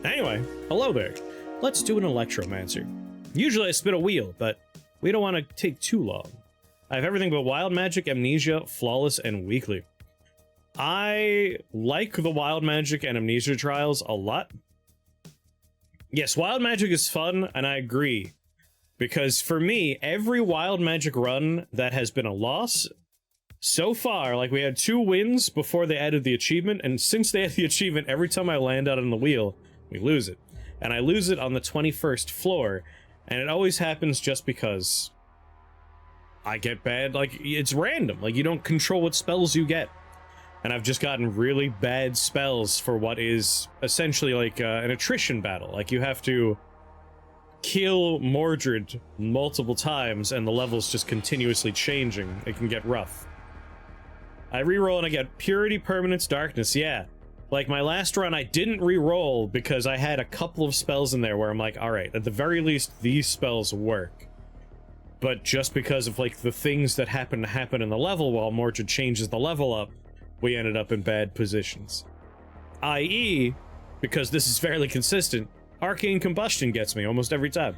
Anyway, hello there. Let's do an Electromancer. Usually I spin a wheel, but we don't want to take too long. I have everything but Wild Magic, Amnesia, Flawless, and Weekly. I like the Wild Magic and Amnesia trials a lot. Yes, Wild Magic is fun, and I agree. Because for me, every Wild Magic run that has been a loss, so far, like we had 2 wins before they added the achievement, and since they had the achievement, every time I land out on the wheel, we lose it. And I lose it on the 21st floor, and it always happens just because I get bad, like, it's random. Like, you don't control what spells you get. And I've just gotten really bad spells for what is essentially like an attrition battle. Like, you have to kill Mordred multiple times, and the level's just continuously changing. It can get rough. I reroll and I get Purity, Permanence, Darkness, yeah. Like, my last run, I didn't reroll because I had a couple of spells in there where I'm like, alright, at the very least, these spells work. But just because of, like, the things that happen in the level while Mordred changes the level up, we ended up in bad positions. I.e., because this is fairly consistent, Arcane Combustion gets me almost every time.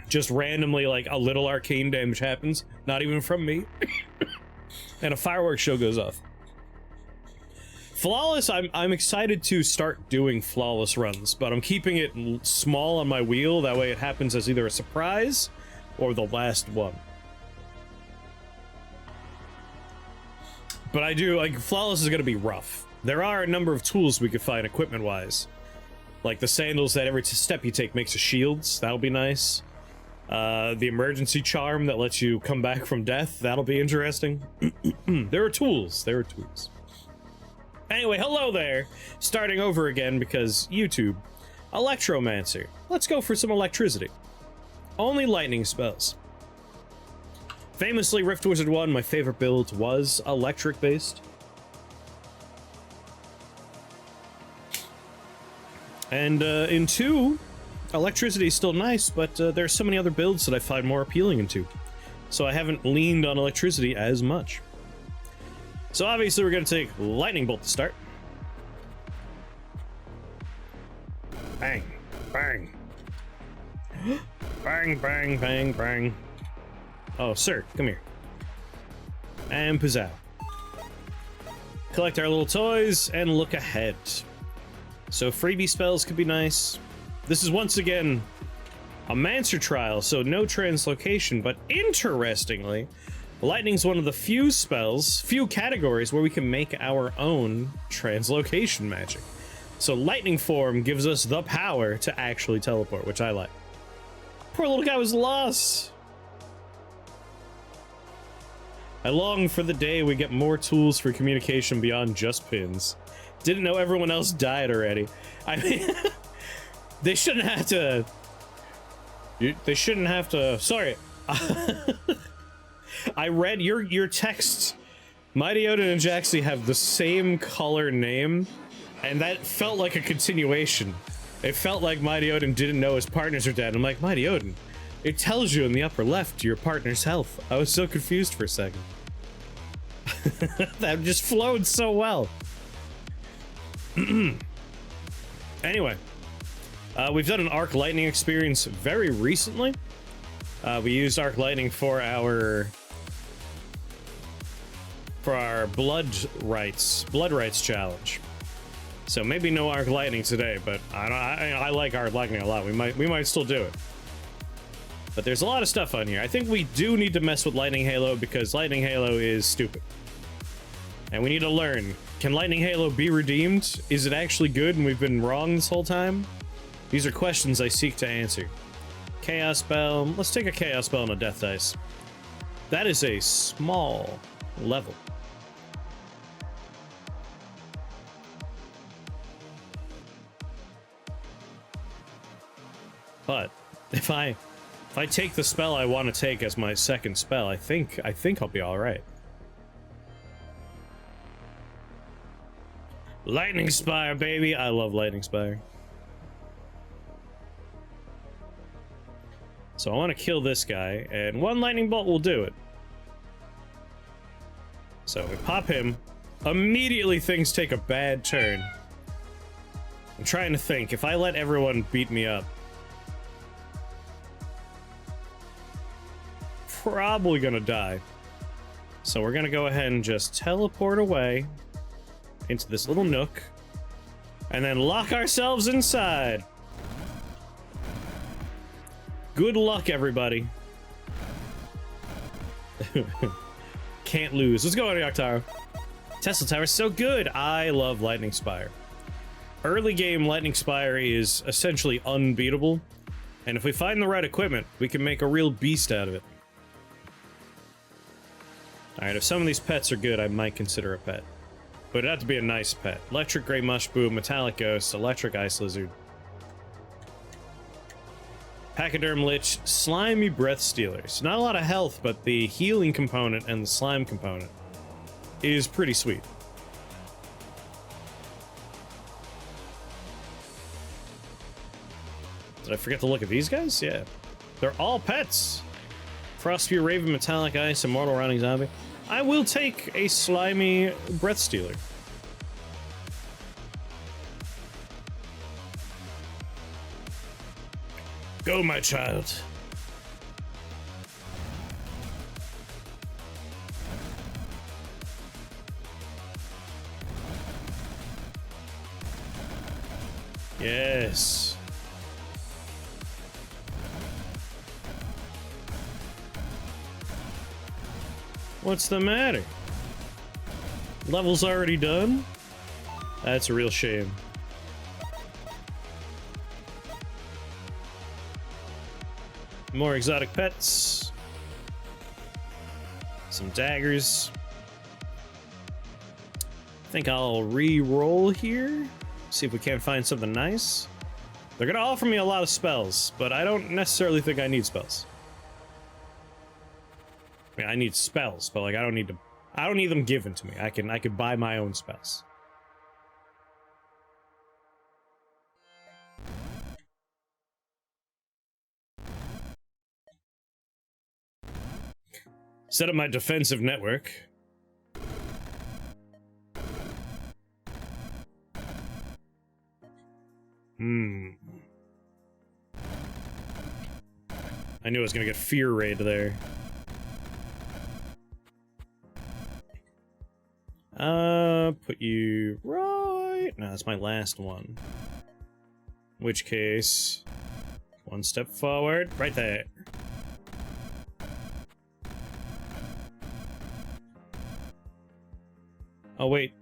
Just randomly, like, a little arcane damage happens, not even from me, and a fireworks show goes off. Flawless, I'm excited to start doing Flawless runs, but I'm keeping it small on my wheel, that way it happens as either a surprise or the last one. But I do, like, Flawless is gonna be rough. There are a number of tools we could find equipment-wise. Like the sandals that every step you take makes a shields, that'll be nice. The emergency charm that lets you come back from death, that'll be interesting. There are tools, Anyway, hello there! Starting over again because YouTube. Electromancer. Let's go for some electricity. Only lightning spells. Famously, Rift Wizard 1, my favorite build was electric-based. And in 2, electricity is still nice, but there are so many other builds that I find more appealing in 2. So I haven't leaned on electricity as much. So obviously we're going to take Lightning Bolt to start. Bang. Bang. Bang, bang, bang, bang. Oh, sir, come here. And pizzow. Collect our little toys and look ahead. So freebie spells could be nice. This is once again a Mancer trial, so no translocation, but interestingly, Lightning's one of the few spells, few categories where we can make our own translocation magic. So Lightning Form gives us the power to actually teleport, which I like. Poor little guy was lost. I long for the day we get more tools for communication beyond just pins. Didn't know everyone else died already. I mean, they shouldn't have to... They shouldn't have to... Sorry. I read your text. Mighty Odin and Jaxie have the same color name, and that felt like a continuation. It felt like Mighty Odin didn't know his partners are dead. I'm like, Mighty Odin, it tells you in the upper left your partner's health. I was so confused for a second. That just flowed so well. Anyway, we've done an Arc Lightning experience very recently. We used Arc Lightning for our blood rights challenge. So maybe no Arc Lightning today, but I like Arc Lightning a lot. We might still do it. But there's a lot of stuff on here. I think we do need to mess with Lightning Halo because Lightning Halo is stupid. And we need to learn. Can Lightning Halo be redeemed? Is it actually good and we've been wrong this whole time? These are questions I seek to answer. Chaos Spell. Let's take a Chaos Spell and a Death Dice. That is a small level. But if I take the spell I want to take as my second spell, I think I'll be all right. Lightning Spire, baby! I love Lightning Spire. So I want to kill this guy, and one Lightning Bolt will do it. So we pop him. Immediately things take a bad turn. I'm trying to think. If I let everyone beat me up, probably gonna die. So we're gonna go ahead and just teleport away into this little nook and then lock ourselves inside. Good luck, everybody. Can't lose. Let's go, Octaro. Tesla Tower is so good. I love Lightning Spire. Early game Lightning Spire is essentially unbeatable, and if we find the right equipment, we can make a real beast out of it. Alright, if some of these pets are good, I might consider a pet. But it'd have to be a nice pet. Electric Grey Mushboo, Metallic Ghost, Electric Ice Lizard, Pachyderm Lich, Slimy Breath Stealers. Not a lot of health, but the healing component and the slime component is pretty sweet. Did I forget to look at these guys? Yeah. They're all pets. Frostspear, Raven, Metallic Ice, Immortal Running Zombie. I will take a Slimy Breath Stealer. Go, my child. Yes. What's the matter? Level's already done? That's a real shame. More exotic pets. Some daggers. I think I'll re-roll here. See if we can't find something nice. They're gonna offer me a lot of spells, but I don't necessarily think I need spells. I mean, I need spells, but like I don't need them given to me. I can buy my own spells. Set up my defensive network. I knew I was gonna get Fear Raid there. Put you right... No, that's my last one. In which case... One step forward, right there. Oh wait,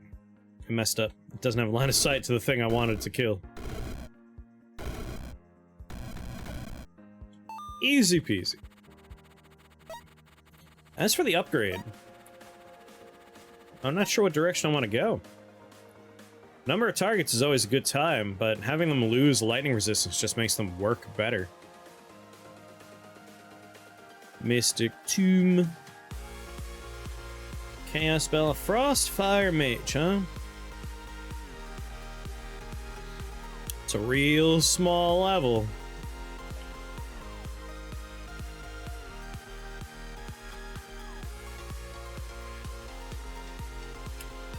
I messed up. It doesn't have line of sight to the thing I wanted to kill. Easy peasy. As for the upgrade, I'm not sure what direction I want to go. Number of targets is always a good time, but having them lose lightning resistance just makes them work better. Mystic Tomb. Chaos Spell, Frost Fire Mage, huh? It's a real small level.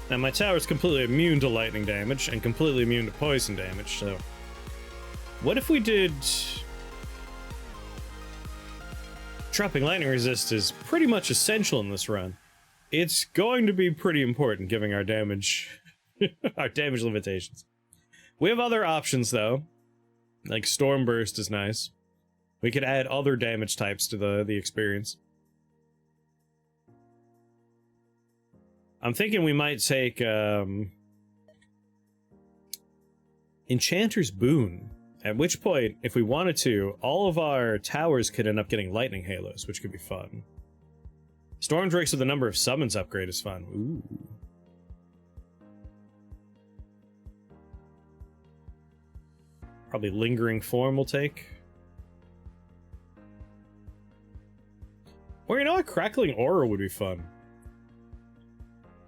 Now my tower's completely immune to lightning damage and completely immune to poison damage, so... What if we did... Dropping lightning resist is pretty much essential in this run. It's going to be pretty important, given our damage... our damage limitations. We have other options, though. Like Storm Burst is nice. We could add other damage types to the experience. I'm thinking we might take, Enchanter's Boon. At which point, if we wanted to, all of our towers could end up getting lightning halos, which could be fun. Storm Drakes with a number of summons upgrade is fun. Ooh. Probably Lingering Form will take. Or you know what? Crackling Aura would be fun.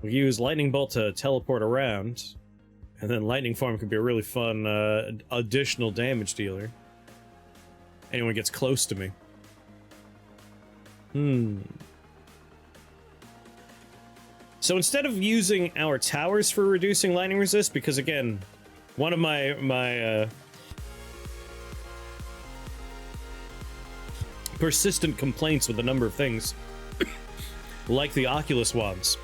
We use Lightning Bolt to teleport around, and then Lightning Form could be a really fun additional damage dealer. Anyone gets close to me. So instead of using our towers for reducing lightning resist, because again, One of my persistent complaints with a number of things, like the Oculus wands,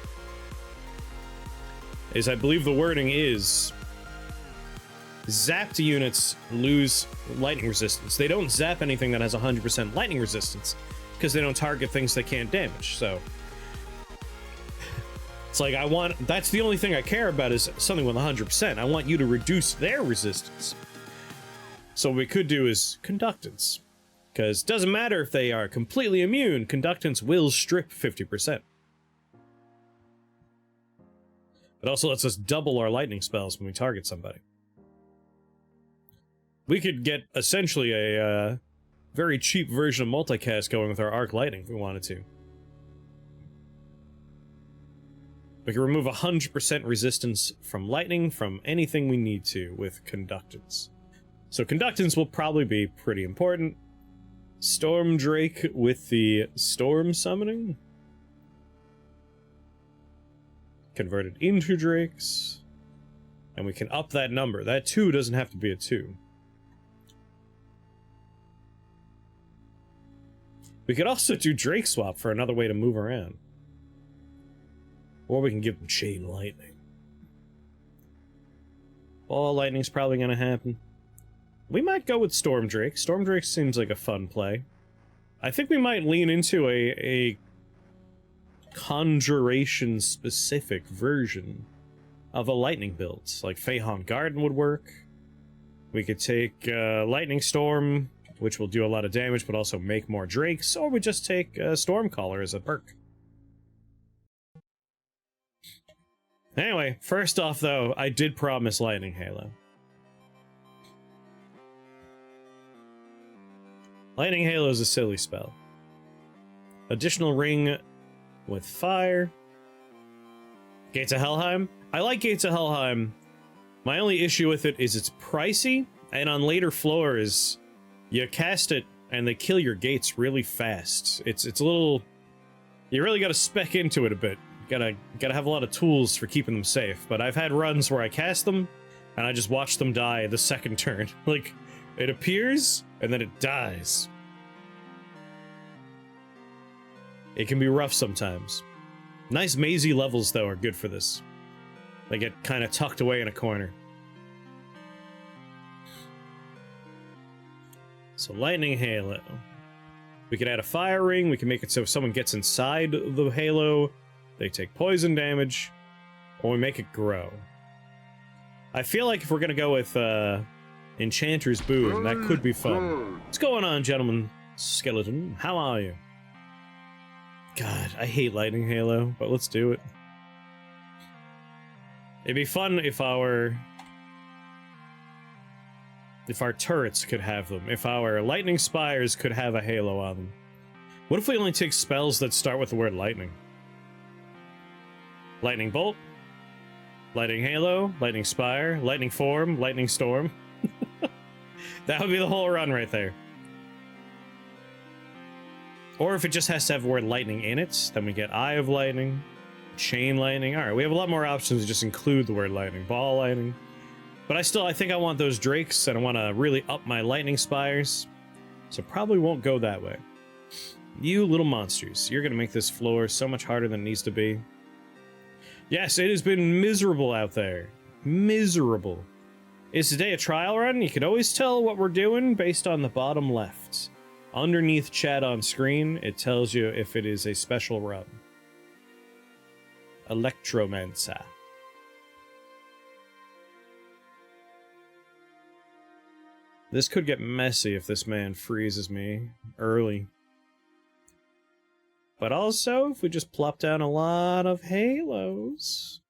is I believe the wording is zapped units lose lightning resistance. They don't zap anything that has 100% lightning resistance because they don't target things they can't damage. So it's like that's the only thing I care about is something with 100%. I want you to reduce their resistance. So what we could do is conductance. Because it doesn't matter if they are completely immune, conductance will strip 50%. It also lets us double our lightning spells when we target somebody. We could get essentially a very cheap version of multicast going with our arc lightning if we wanted to. We can remove 100% resistance from lightning from anything we need to with conductance. So conductance will probably be pretty important. Storm Drake with the storm summoning. Converted into drakes. And we can up that number. That 2 doesn't have to be a 2. We could also do Drake swap for another way to move around. Or we can give them chain lightning. Ball lightning's probably gonna happen. We might go with Storm Drake. Storm Drake seems like a fun play. I think we might lean into a conjuration-specific version of a lightning build. Like Feihon Garden would work. We could take Lightning Storm, which will do a lot of damage, but also make more drakes, or we just take Stormcaller as a perk. Anyway, first off, though, I did promise Lightning Halo. Lightning Halo is a silly spell. Additional ring with fire. Gates of Helheim. I like Gates of Helheim. My only issue with it is it's pricey, and on later floors, you cast it and they kill your gates really fast. It's a little... You really gotta spec into it a bit. You gotta have a lot of tools for keeping them safe. But I've had runs where I cast them, and I just watch them die the second turn. Like, it appears, and then it dies. It can be rough sometimes. Nice mazy levels, though, are good for this. They get kind of tucked away in a corner. So, Lightning Halo. We could add a fire ring. We can make it so if someone gets inside the halo, they take poison damage. Or we make it grow. I feel like if we're going to go with Enchanter's Boon, that could be fun. What's going on, gentlemen? Skeleton, how are you? God, I hate Lightning Halo, but let's do it. It'd be fun if our turrets could have them. If our lightning spires could have a halo on them. What if we only take spells that start with the word lightning? Lightning Bolt, Lightning Halo, Lightning Spire, Lightning Form, Lightning Storm. That would be the whole run right there. Or if it just has to have the word lightning in it, then we get Eye of Lightning, Chain Lightning. Alright, we have a lot more options to just include the word lightning. Ball Lightning. But I think I want those drakes, and I want to really up my lightning spires. So probably won't go that way. You little monsters, you're going to make this floor so much harder than it needs to be. Yes, it has been miserable out there. Miserable. Is today a trial run? You can always tell what we're doing based on the bottom left. Underneath chat on screen, it tells you if it is a special run. Electromancer. This could get messy if this man freezes me early. But also, if we just plop down a lot of halos.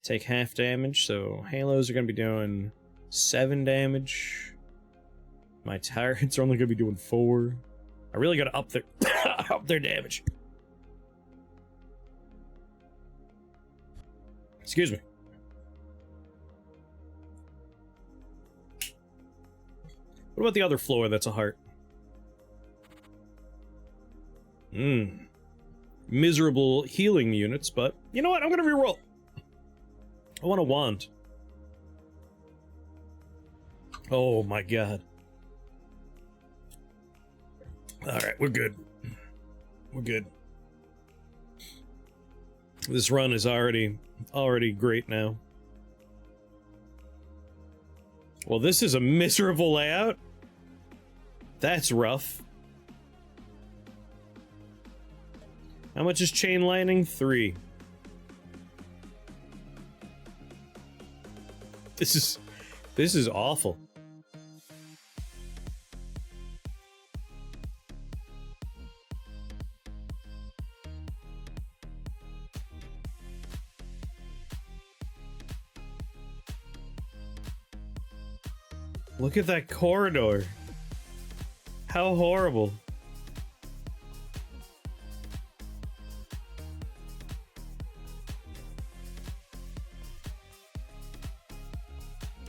Take half damage, so halos are going to be doing 7 damage. My turrets are only going to be doing 4. I really got to up their damage. Excuse me. What about the other floor that's a heart? Miserable healing units, but you know what? I'm going to reroll. I want a wand. Oh my god. Alright, we're good. We're good. This run is already great now. Well, this is a miserable layout. That's rough. How much is chain lightning? 3. This is awful. Look at that corridor. How horrible.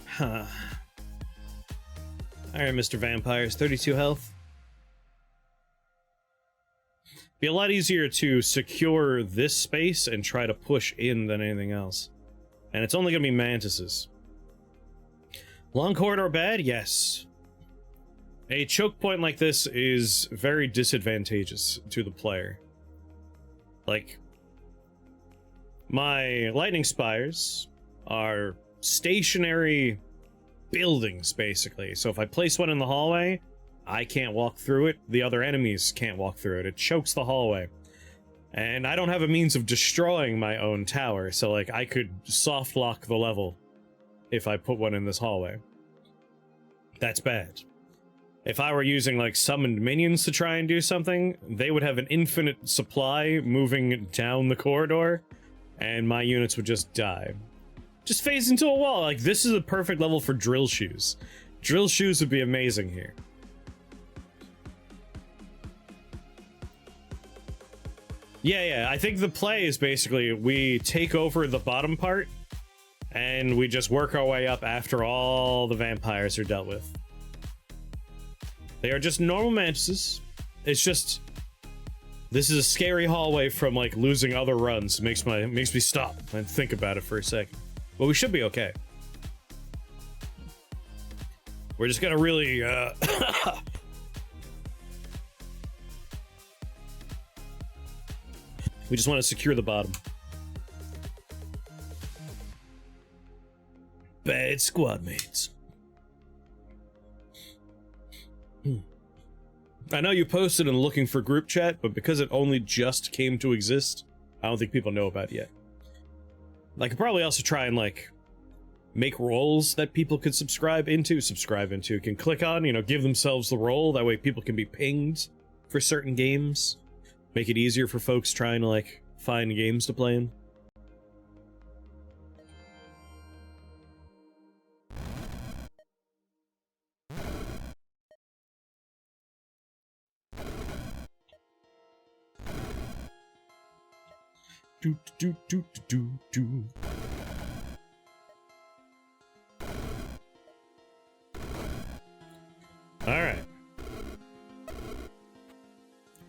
Huh. Alright, Mr. Vampires, 32 health. Be a lot easier to secure this space and try to push in than anything else. And it's only gonna be mantises. Long corridor bad? Yes. A choke point like this is very disadvantageous to the player. Like, my lightning spires are stationary buildings, basically. So if I place one in the hallway, I can't walk through it. The other enemies can't walk through it. It chokes the hallway. And I don't have a means of destroying my own tower, so like I could soft lock the level if I put one in this hallway. That's bad. If I were using like summoned minions to try and do something, they would have an infinite supply moving down the corridor, and my units would just die. Just phase into a wall. Like, this is a perfect level for drill shoes. Drill shoes would be amazing here. Yeah, I think the play is basically we take over the bottom part and we just work our way up after all the vampires are dealt with. They are just normal mantises. It's just, this is a scary hallway from like losing other runs. It makes me stop and think about it for a second. But we should be okay. We're just gonna really we just want to secure the bottom. Bad squad mates. I know you posted in looking for group chat, but because it only just came to exist, I don't think people know about it yet. I could probably also try and like make roles that people could subscribe into, can click on, you know, give themselves the role. That way people can be pinged for certain games. Make it easier for folks trying to like find games to play in. Do. All right.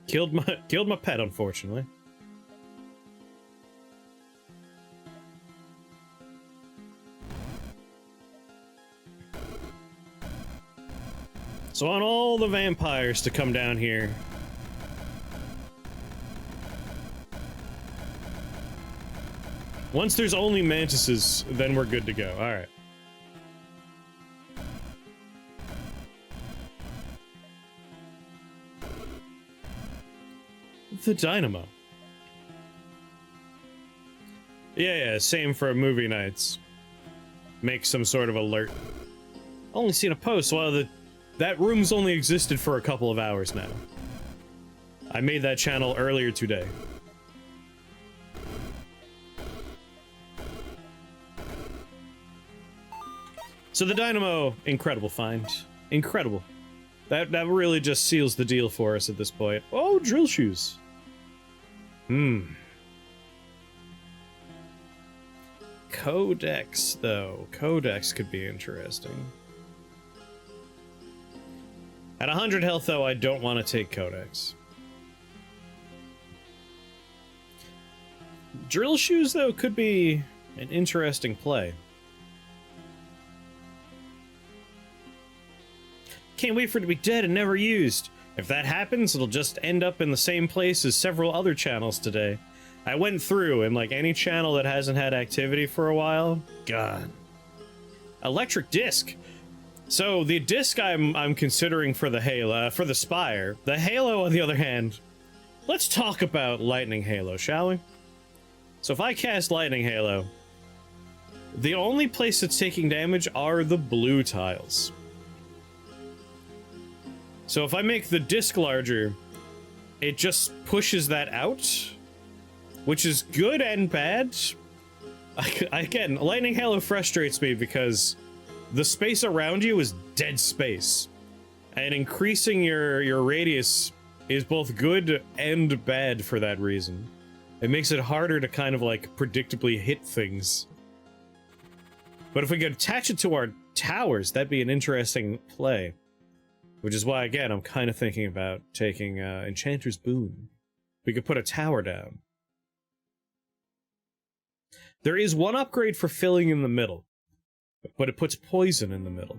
Killed my pet, unfortunately. So I want all the vampires to come down here. Once there's only mantises, then we're good to go. All right. The dynamo. Yeah, same for movie nights. Make some sort of alert. Only seen a post. Well, that room's only existed for a couple of hours now. I made that channel earlier today. So the dynamo, incredible find. Incredible. That really just seals the deal for us at this point. Oh, drill shoes. Codex, though. Codex could be interesting. At 100 health, though, I don't want to take Codex. Drill shoes, though, could be An interesting play. Can't wait for it to be dead and never used. If that happens, it'll just end up in the same place as several other channels today. I went through, and like any channel that hasn't had activity for a while, gone. Electric disc. So the disc I'm considering for the Halo, for the Spire. The Halo, on the other hand, let's talk about Lightning Halo, shall we? So if I cast Lightning Halo, the only place that's taking damage are the blue tiles. So if I make the disc larger, it just pushes that out, which is good and bad. Again, Lightning Halo frustrates me because the space around you is dead space, and increasing your radius is both good and bad for that reason. It makes it harder to kind of like predictably hit things. But if we could attach it to our towers, that'd be an interesting play. Which is why, again, I'm kind of thinking about taking Enchanter's Boon. We could put a tower down. There is one upgrade for filling in the middle, but it puts poison in the middle.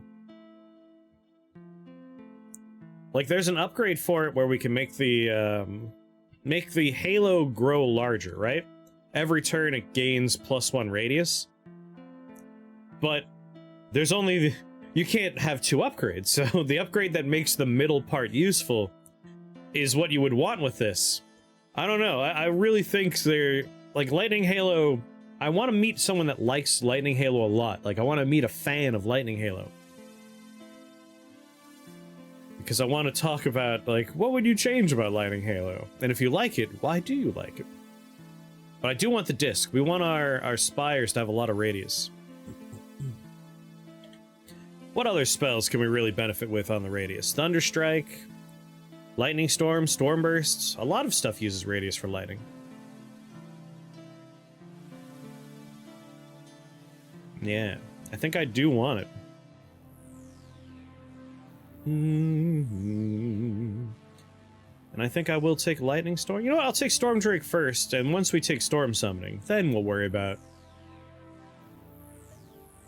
Like, there's an upgrade for it where we can make the halo grow larger, right? Every turn it gains +1 radius. But there's only... You can't have two upgrades, so the upgrade that makes the middle part useful is what you would want with this. I don't know, I really think they're... Like, Lightning Halo... I want to meet someone that likes Lightning Halo a lot. Like, I want to meet a fan of Lightning Halo. Because I want to talk about, like, what would you change about Lightning Halo? And if you like it, why do you like it? But I do want the disc. We want our spires to have a lot of radius. What other spells can we really benefit with on the radius? Thunderstrike, Lightning Storm, Storm Bursts. A lot of stuff uses radius for lighting. Yeah, I think I do want it. And I think I will take Lightning Storm. You know what? I'll take Storm Drake first, and once we take Storm Summoning, then we'll worry about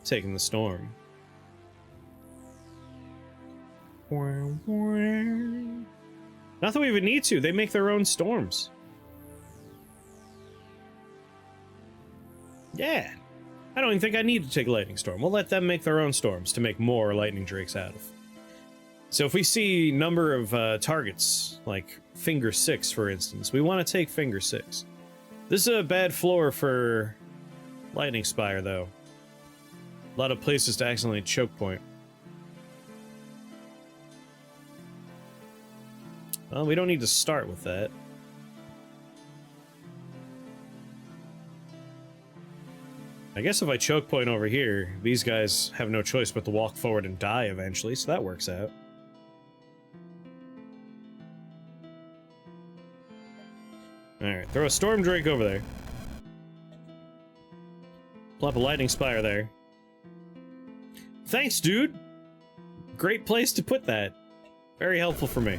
taking the Storm. Not that we would need to. They make their own storms. Yeah. I don't even think I need to take Lightning Storm. We'll let them make their own storms to make more Lightning Drakes out of. So if we see number of targets, like Finger 6, for instance, we want to take Finger 6. This is a bad floor for Lightning Spire, though. A lot of places to accidentally choke point. Well, we don't need to start with that. I guess if I choke point over here, these guys have no choice but to walk forward and die eventually, so that works out. Alright, throw a Storm Drake over there. Plop a Lightning Spire there. Thanks, dude! Great place to put that. Very helpful for me.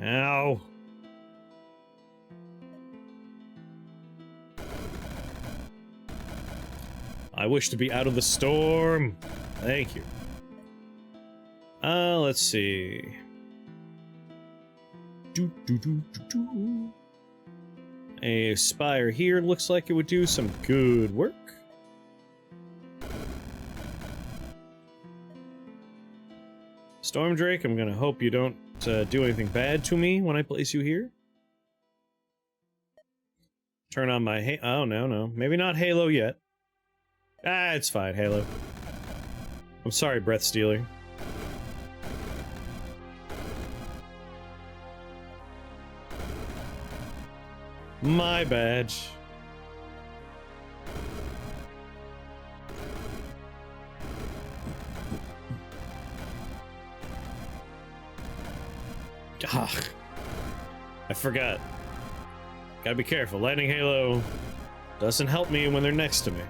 Ow. I wish to be out of the storm. Thank you. Let's see. A spire here looks like it would do some good work. Storm Drake, I'm gonna hope you don't do anything bad to me when I place you here. Turn on my oh, no. Maybe not Halo yet. Ah, it's fine, Halo. I'm sorry, Breath Stealer. My bad. Ugh. I forgot. Gotta be careful. Lightning Halo doesn't help me when they're next to me.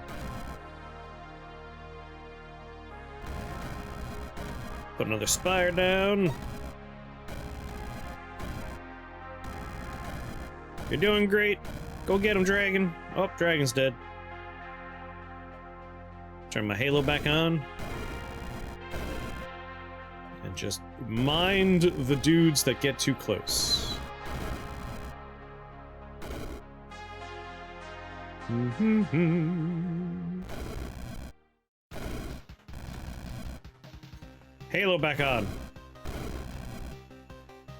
Put another spire down. You're doing great. Go get him, dragon. Oh, dragon's dead. Turn my halo back on. And just mind the dudes that get too close. Halo back on.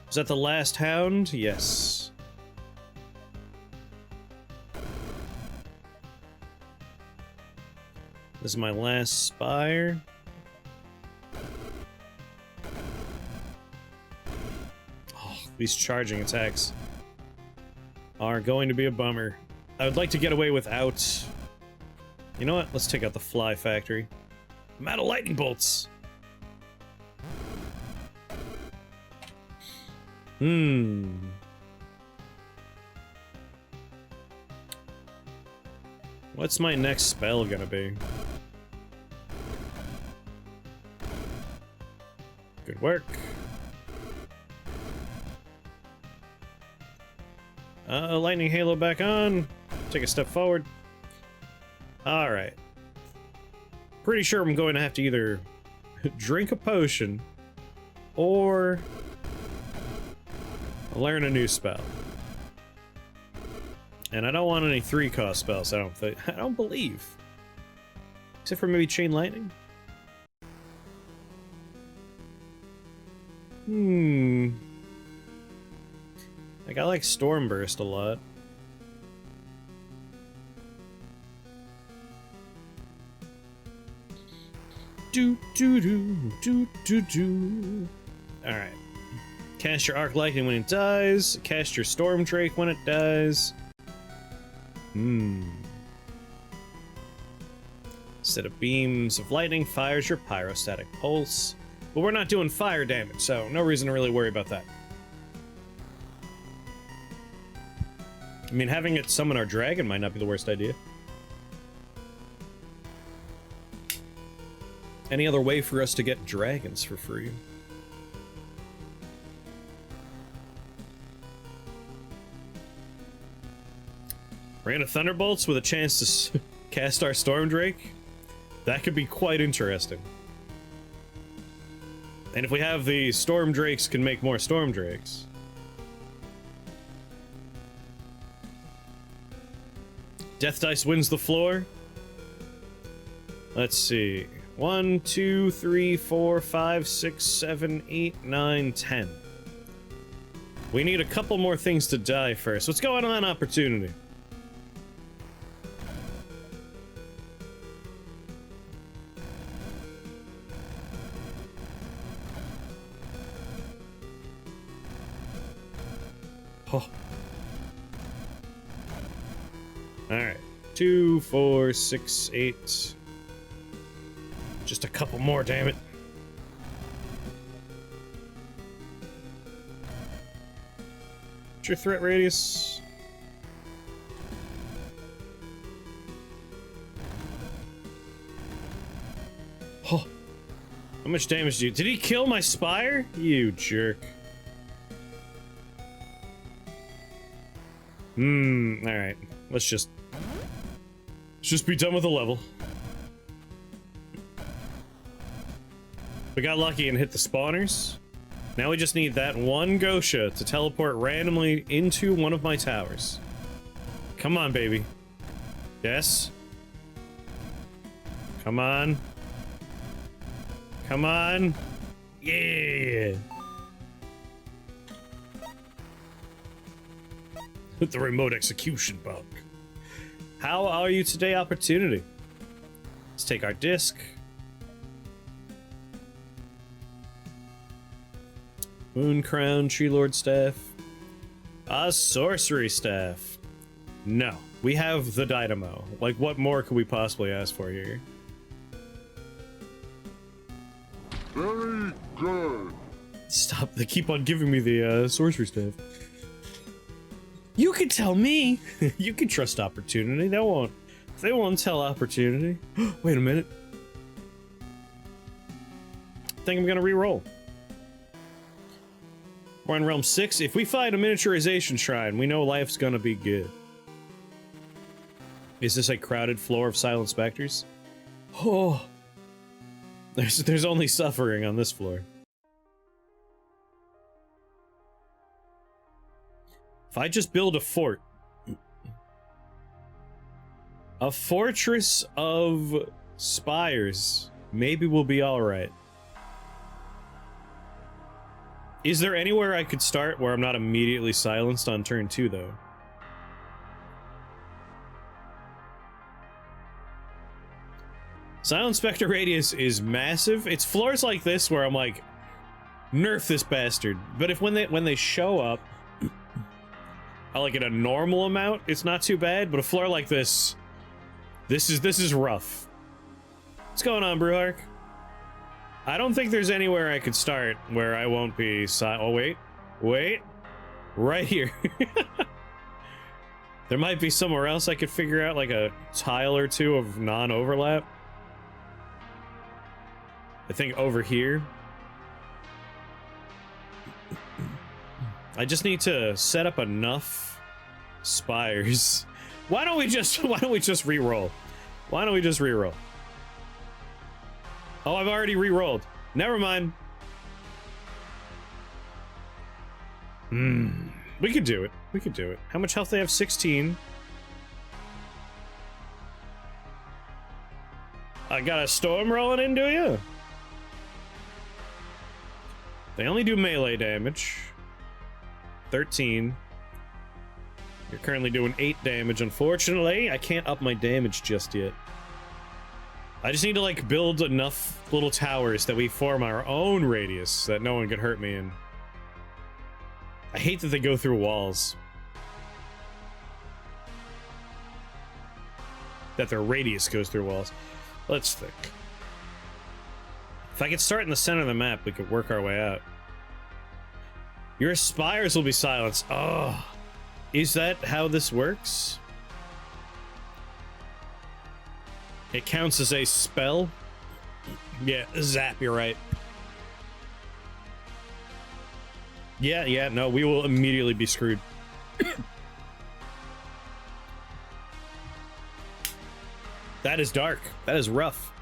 Is that the last hound? Yes. This is my last spire. Oh, these charging attacks are going to be a bummer. I would like to get away without... You know what? Let's take out the fly factory. I'm out of lightning bolts. What's my next spell gonna be? Good work. Lightning halo back on. Take a step forward. Alright. Pretty sure I'm going to have to either drink a potion or learn a new spell. And I don't want any 3-cost spells, I don't believe. Except for maybe Chain Lightning? Like, I like Storm Burst a lot. Alright. Cast your Arc Lightning when it dies. Cast your Storm Drake when it dies. Instead of beams of lightning, fires your pyrostatic pulse. But we're not doing fire damage, so no reason to really worry about that. I mean, having it summon our dragon might not be the worst idea. Any other way for us to get dragons for free? Rain of Thunderbolts with a chance to cast our Storm Drake? That could be quite interesting. And if we have the Storm Drakes can make more Storm Drakes. Death Dice wins the floor. Let's see. 1, 2, 3, 4, 5, 6, 7, 8, 9, 10. We need a couple more things to die first. What's going on, Opportunity? Oh. Alright. 2, 4, 6, 8. Just a couple more, damn it. What's your threat radius? Oh. How much damage do you... Did he kill my spire? You jerk. Alright. Let's just be done with the level. We got lucky and hit the spawners. Now we just need that one Gosha to teleport randomly into one of my towers. Come on, baby. Yes? Come on. Come on. Yeah! With the remote execution bug. How are you today, Opportunity? Let's take our disc. Moon Crown, Tree Lord Staff. A Sorcery Staff. No. We have the Dynamo. Like, what more could we possibly ask for here? Very good. Stop. They keep on giving me the Sorcery Staff. You can tell me. You can trust Opportunity. They won't tell Opportunity. Wait a minute. I think I'm gonna re-roll. We're on realm 6. If we find a miniaturization shrine, we know life's gonna be good. Is this a crowded floor of silent specters? Oh, there's only suffering on this floor. If I just build a fort, a fortress of spires, maybe we'll be all right. Is there anywhere I could start where I'm not immediately silenced on turn 2, though? Silent Spectre radius is massive. It's floors like this where I'm like, nerf this bastard. But if when they show up, like at a normal amount, it's not too bad. But a floor like this, this is rough. What's going on, Brewhark? I don't think there's anywhere I could start where I won't be oh, wait. Right here. There might be somewhere else I could figure out, like a tile or two of non-overlap. I think over here. I just need to set up enough spires. Why don't we just re-roll? Why don't we just re-roll? Oh, I've already re-rolled. Never mind. We could do it. We could do it. How much health they have? 16. I got a storm rolling into you. They only do melee damage. 13. You're currently doing 8 damage. Unfortunately, I can't up my damage just yet. I just need to, like, build enough little towers that we form our own radius that no one could hurt me in. I hate that they go through walls. That their radius goes through walls. Let's think. If I could start in the center of the map, we could work our way out. Your spires will be silenced. Oh, is that how this works? It counts as a spell? Yeah, zap, you're right. Yeah, no, we will immediately be screwed. That is dark. That is rough.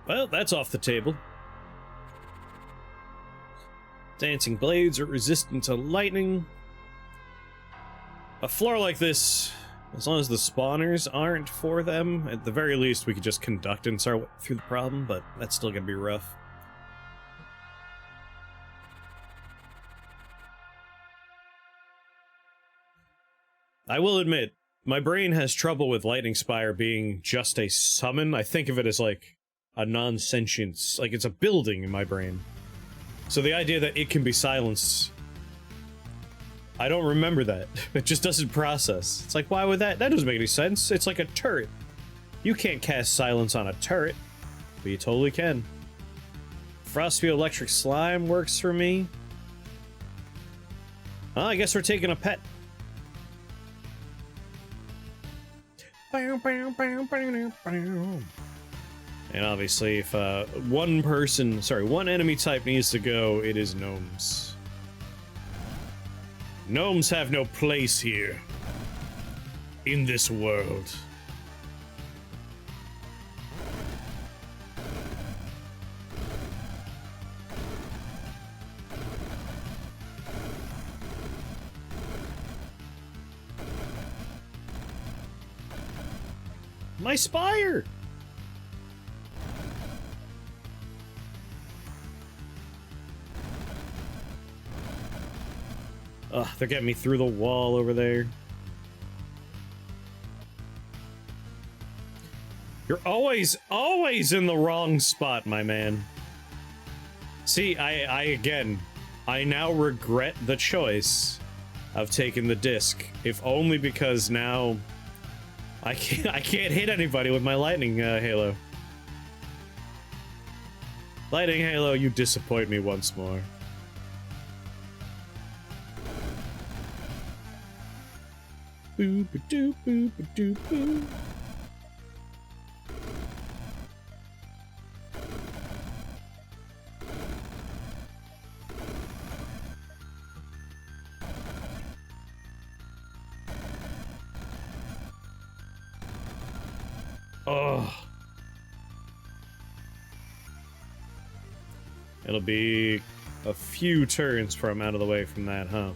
Well, that's off the table. Dancing blades are resistant to lightning. A floor like this, as long as the spawners aren't for them, at the very least we could just conduct and start through the problem, but that's still gonna be rough. I will admit, my brain has trouble with Lightning Spire being just a summon. I think of it as like a non-sentience, like it's a building in my brain. So the idea that it can be silenced, I don't remember that. It just doesn't process. It's like, why would that? That doesn't make any sense. It's like a turret. You can't cast silence on a turret, but you totally can. Frostfield Electric Slime works for me. Well, I guess we're taking a pet. And obviously, if one enemy type needs to go, it is gnomes. Gnomes have no place here in this world. My spire! Ugh, they're getting me through the wall over there. You're always in the wrong spot, my man. See, I now regret the choice of taking the disc, if only because now I can't hit anybody with my lightning halo. Lightning halo, you disappoint me once more. Boop a doop boop a doop boop. Oh. It'll be a few turns before I'm out of the way from that, huh?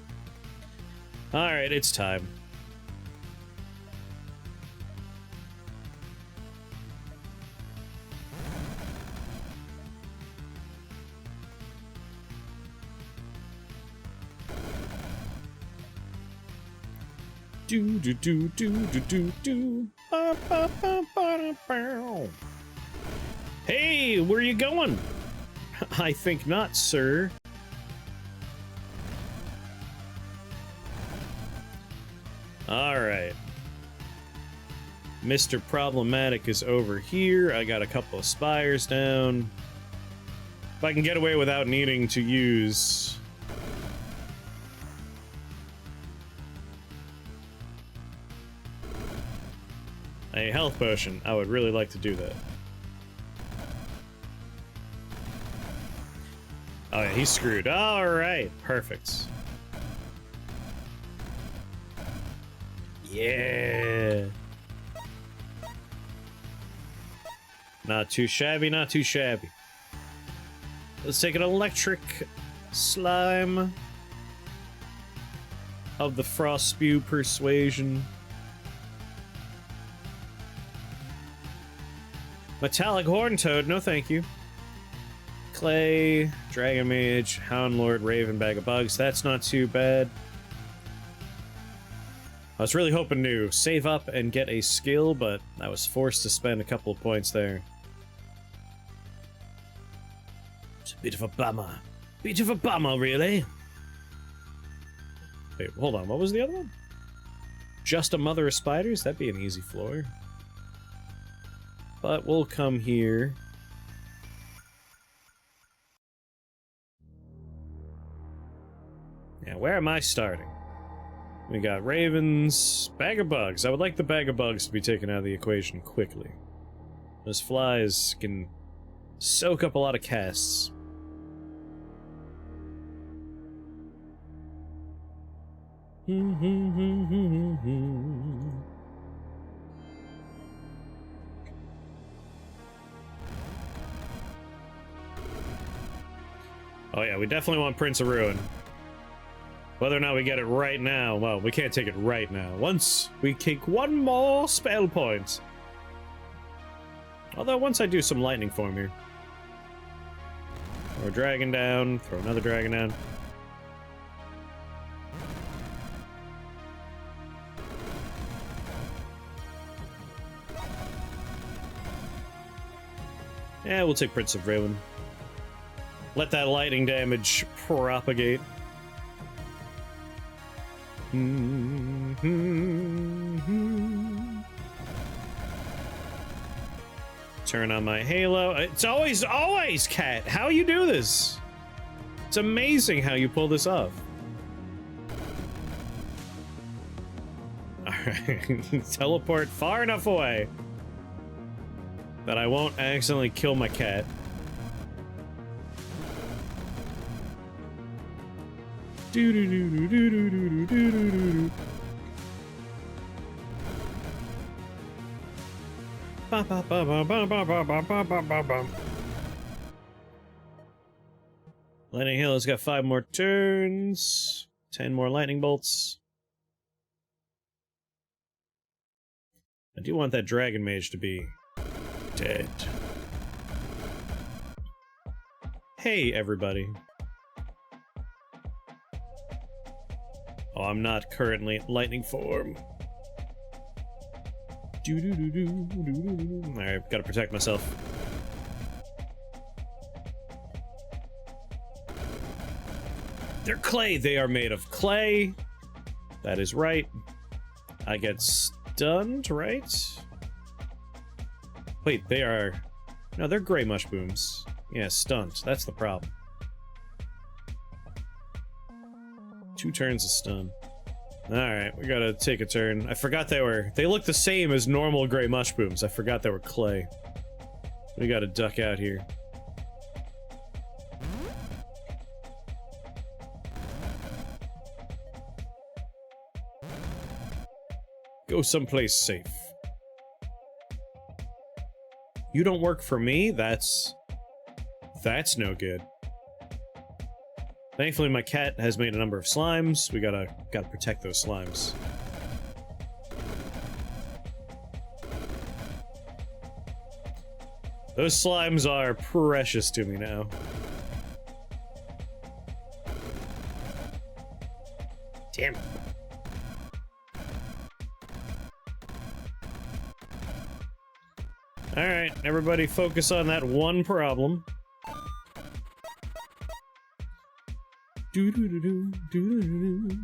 Alright, it's time. Do do do do do do do. Ba, ba, ba, ba, ba. Hey, where are you going? I think not, sir. Alright. Mr. Problematic is over here. I got a couple of spires down. If I can get away without needing to use... a health potion, I would really like to do that. Oh yeah, he's screwed. Alright, perfect. Yeah. Not too shabby, not too shabby. Let's take an electric slime of the frost spew persuasion. Metallic horn toad, no thank you. Clay, Dragon Mage, Hound Lord, Raven, Bag of Bugs. That's not too bad. I was really hoping to save up and get a skill, but I was forced to spend a couple of points there. It's a bit of a bummer. Bit of a bummer, really. Wait, hold on. What was the other one? Just a mother of spiders? That'd be an easy floor. But we'll come here. Yeah, where am I starting? We got ravens, bag of bugs. I would like the bag of bugs to be taken out of the equation quickly. Those flies can soak up a lot of casts. Oh yeah, we definitely want Prince of Ruin. Whether or not we get it right now, well, we can't take it right now. Once we take one more spell point. Although once I do some lightning form here. Throw a dragon down, throw another dragon down. Yeah, we'll take Prince of Ruin. Let that lightning damage propagate. Turn on my halo. It's always Cat. How you do this? It's amazing how you pull this off. Alright. Teleport far enough away that I won't accidentally kill my cat. Lightning Hill has got 5 more turns, 10 more lightning bolts. I do want that dragon mage to be dead. Hey, everybody. Oh, I'm not currently in lightning form. Alright, gotta protect myself. They're clay! They are made of clay! That is right. I get stunned, right? Wait, they are... No, they're gray mushbooms. Yeah, stunned. That's the problem. 2 turns of stun. Alright, we gotta take a turn. I forgot they look the same as normal gray mushrooms. I forgot they were clay. We gotta duck out here. Go someplace safe. You don't work for me? That's no good. Thankfully, my cat has made a number of slimes. We gotta protect those slimes. Those slimes are precious to me now. Damn it. Alright, everybody focus on that one problem.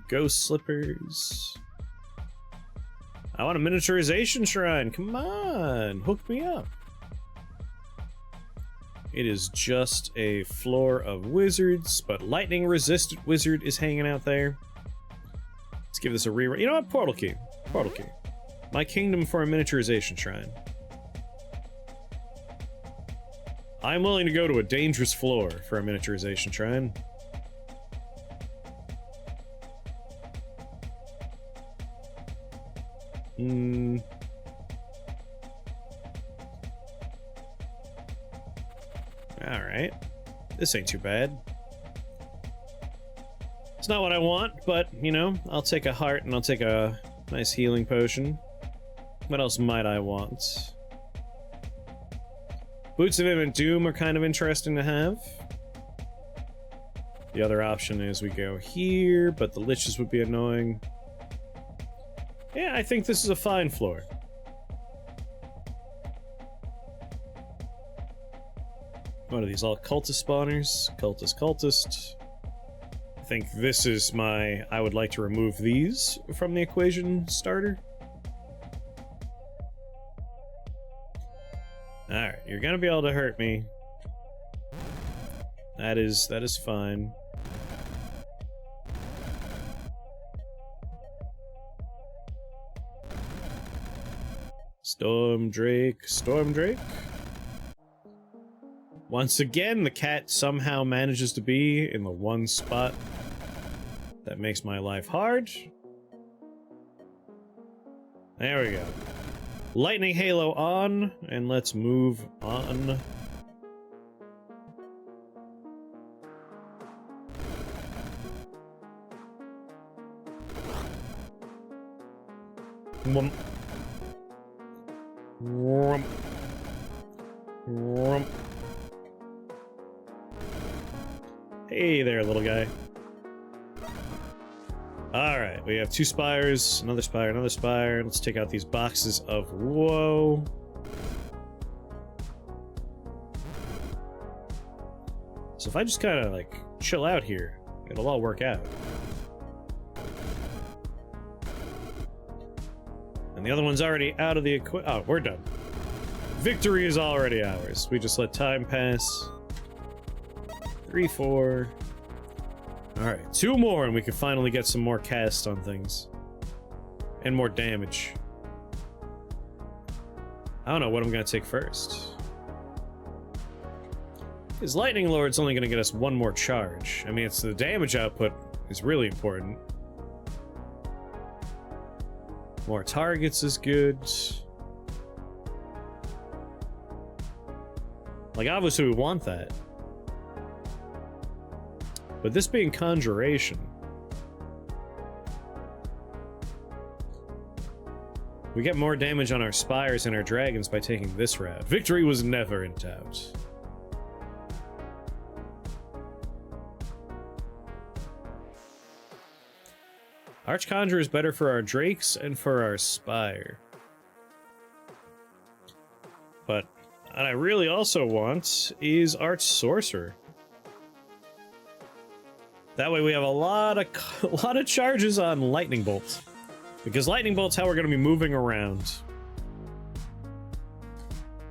Ghost slippers. I want a miniaturization shrine. Come on, hook me up. It is just a floor of wizards, but lightning resistant wizard is hanging out there. Let's give this a rerun. You know what? Portal key. Portal key. My kingdom for a miniaturization shrine. I'm willing to go to a dangerous floor for a miniaturization shrine. Alright. This ain't too bad. It's not what I want, but, you know, I'll take a heart and I'll take a nice healing potion. What else might I want? Boots of Imminent Doom are kind of interesting to have. The other option is we go here, but the liches would be annoying. Yeah, I think this is a fine floor. What are these, all cultist spawners? Cultist. I think this is my... I would like to remove these from the equation starter. Alright, you're gonna be able to hurt me. That is fine. Storm Drake. Once again, the cat somehow manages to be in the one spot that makes my life hard. There we go. Lightning Halo on, and let's move on. Wump. Wump. Wump. Hey there, little guy. Alright, we have 2 spires, another spire. Let's take out these boxes of woe. So if I just kind of, like, chill out here, it'll all work out. And the other one's already out of the oh, we're done. Victory is already ours. We just let time pass. 3, 4... Alright, 2 more and we can finally get some more cast on things. And more damage. I don't know what I'm gonna take first. Because Lightning Lord's only gonna get us 1 more charge. I mean, it's the damage output is really important. More targets is good. Like, obviously we want that. But this being Conjuration, we get more damage on our spires and our dragons by taking this route. Victory was never in doubt. Archconjurer is better for our drakes and for our spire. But what I really also want is Arch Sorcerer. That way we have a lot of charges on Lightning Bolt. Because Lightning Bolt's how we're going to be moving around.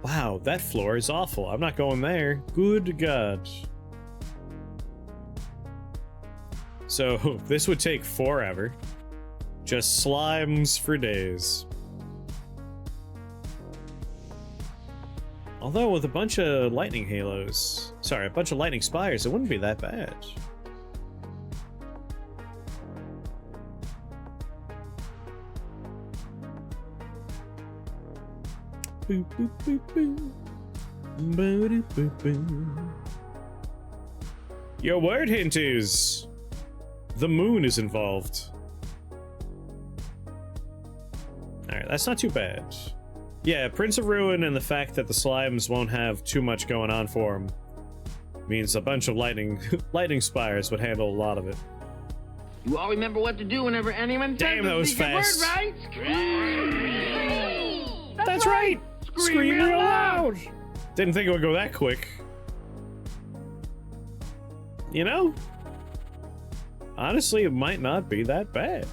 Wow, that floor is awful. I'm not going there. Good God. So, this would take forever. Just slimes for days. Although with a bunch of lightning halos, sorry, a bunch of lightning spires, it wouldn't be that bad. Boop, boop, boop, boop. Boop, boop, boop. Your word hint is the moon is involved. Alright, that's not too bad. Yeah, Prince of Ruin and the fact that the slimes won't have too much going on for them means a bunch of lightning spires would handle a lot of it. You all remember what to do whenever anyone Damn, that was fast. Word, right? Scream! That's right! Scream real loud! Didn't think it would go that quick. You know? Honestly, it might not be that bad.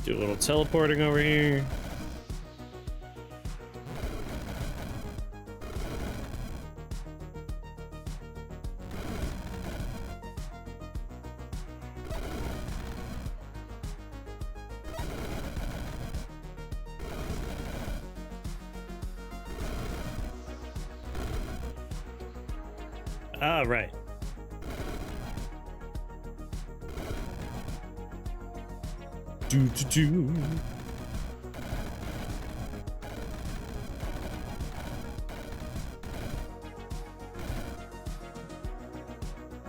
Do a little teleporting over here. All right. Do.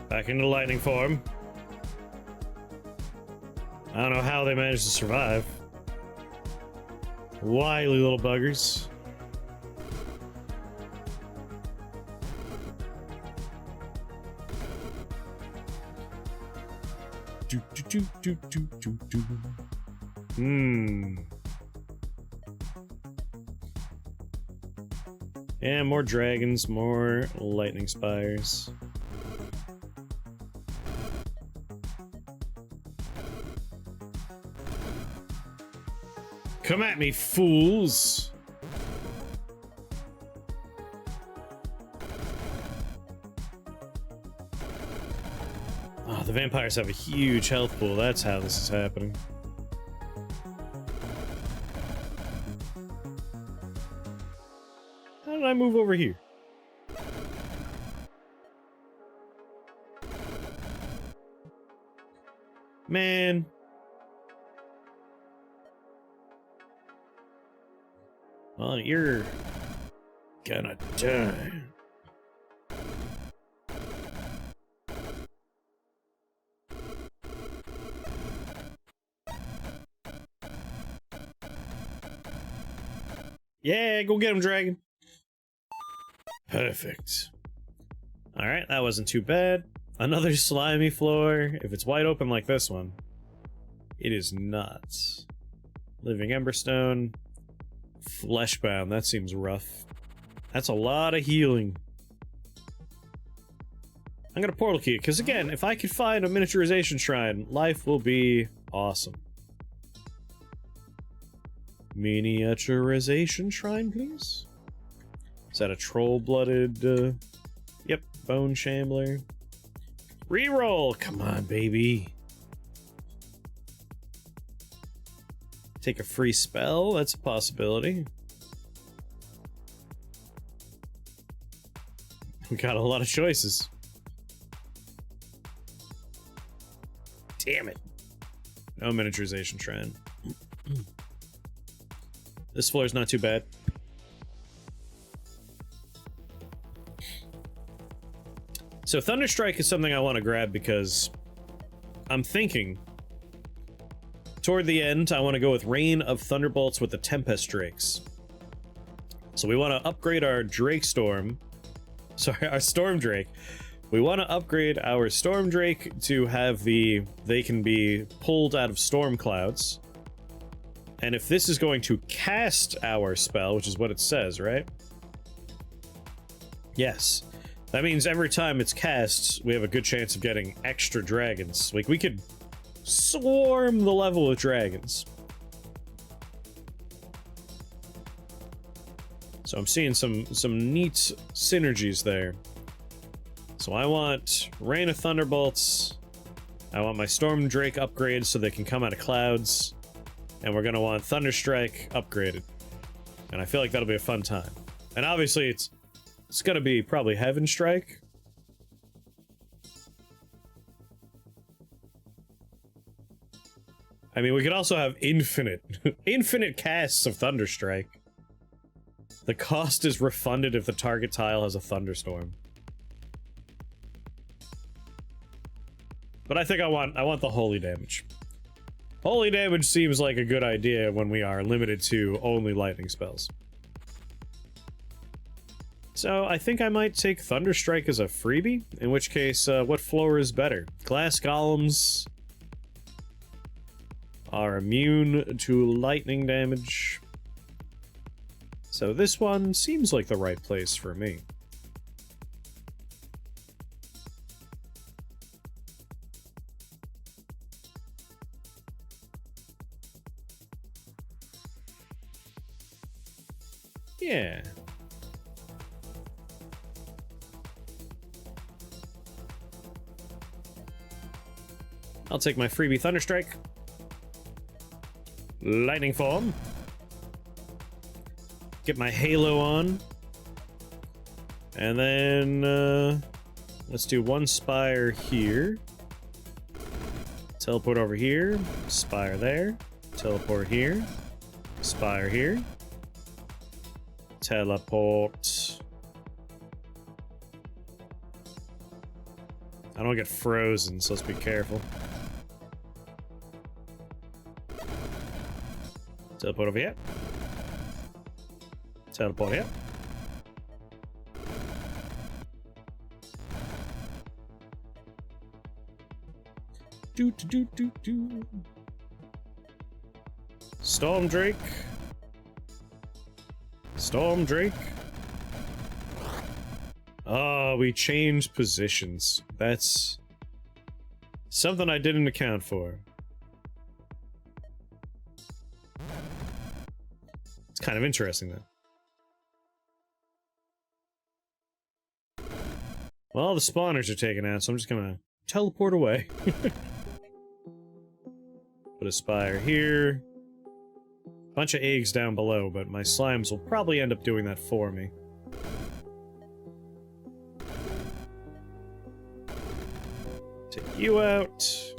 Back into lightning form. I don't know how they managed to survive. Wily little buggers. Do. Yeah, more dragons, more lightning spires. Come at me, fools! Oh, the vampires have a huge health pool. That's how this is happening. How did I move over here? Man. Well, you're gonna die. Yeah, go get him, dragon. Perfect. Alright, that wasn't too bad. Another slimy floor. If it's wide open like this one, it is nuts. Living Emberstone. Fleshbound, that seems rough. That's a lot of healing. I'm gonna portal key it, because again, if I could find a miniaturization shrine, life will be awesome. Miniaturization shrine, please? Is that a troll-blooded, Yep, bone shambler. Reroll! Come on, baby. Take a free spell? That's a possibility. We got a lot of choices. Damn it. No miniaturization shrine. This floor is not too bad. So Thunderstrike is something I want to grab because I'm thinking toward the end I want to go with Rain of Thunderbolts with the Tempest Drakes. So we want to upgrade our Drake Storm, sorry, our Storm Drake We want to upgrade our Storm Drake to have they can be pulled out of storm clouds. And if this is going to cast our spell, which is what it says, right? Yes. That means every time it's cast, we have a good chance of getting extra dragons. Like, we could swarm the level with dragons. So I'm seeing some neat synergies there. So I want Rain of Thunderbolts. I want my Storm Drake upgraded so they can come out of clouds. And we're going to want Thunderstrike upgraded. And I feel like that'll be a fun time. And obviously it's going to be probably Heaven Strike. I mean, we could also have infinite casts of Thunderstrike. The cost is refunded if the target tile has a thunderstorm. But I think I want the holy damage. Holy damage seems like a good idea when we are limited to only lightning spells. So I think I might take Thunderstrike as a freebie, in which case, what floor is better? Glass golems are immune to lightning damage. So this one seems like the right place for me. Yeah. I'll take my freebie Thunderstrike. Lightning form. Get my halo on. And then, let's do one spire here. Teleport over here. Spire there. Teleport here. Spire here. Teleport. I don't get frozen, so let's be careful. Teleport over here. Teleport here. Do. Storm Drake. Storm Drake. Oh, we changed positions. That's something I didn't account for. It's kind of interesting, though. Well, the spawners are taken out, so I'm just gonna teleport away. Put a spire here. Bunch of eggs down below, but my slimes will probably end up doing that for me. Take you out.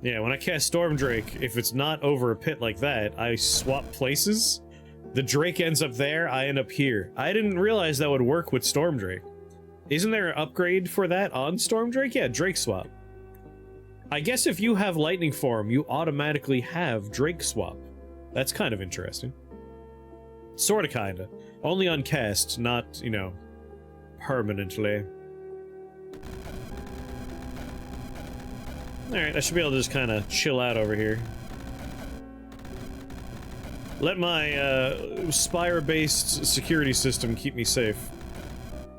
Yeah, when I cast Storm Drake, if it's not over a pit like that, I swap places. The Drake ends up there, I end up here. I didn't realize that would work with Storm Drake. Isn't there an upgrade for that on Storm Drake? Yeah, Drake swap. I guess if you have Lightning Form, you automatically have Drake swap. That's kind of interesting. Sorta, kinda. Only on cast, not, you know, permanently. Alright, I should be able to just kind of chill out over here. Let my spire-based security system keep me safe.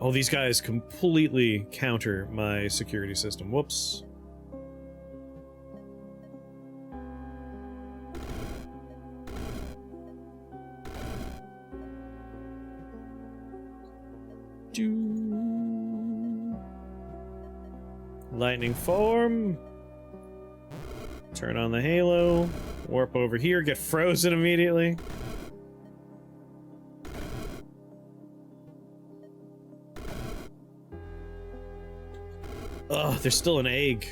Oh, these guys completely counter my security system. Whoops. Lightning form. Turn on the halo. Warp over here. Get frozen immediately. Ugh, there's still an egg.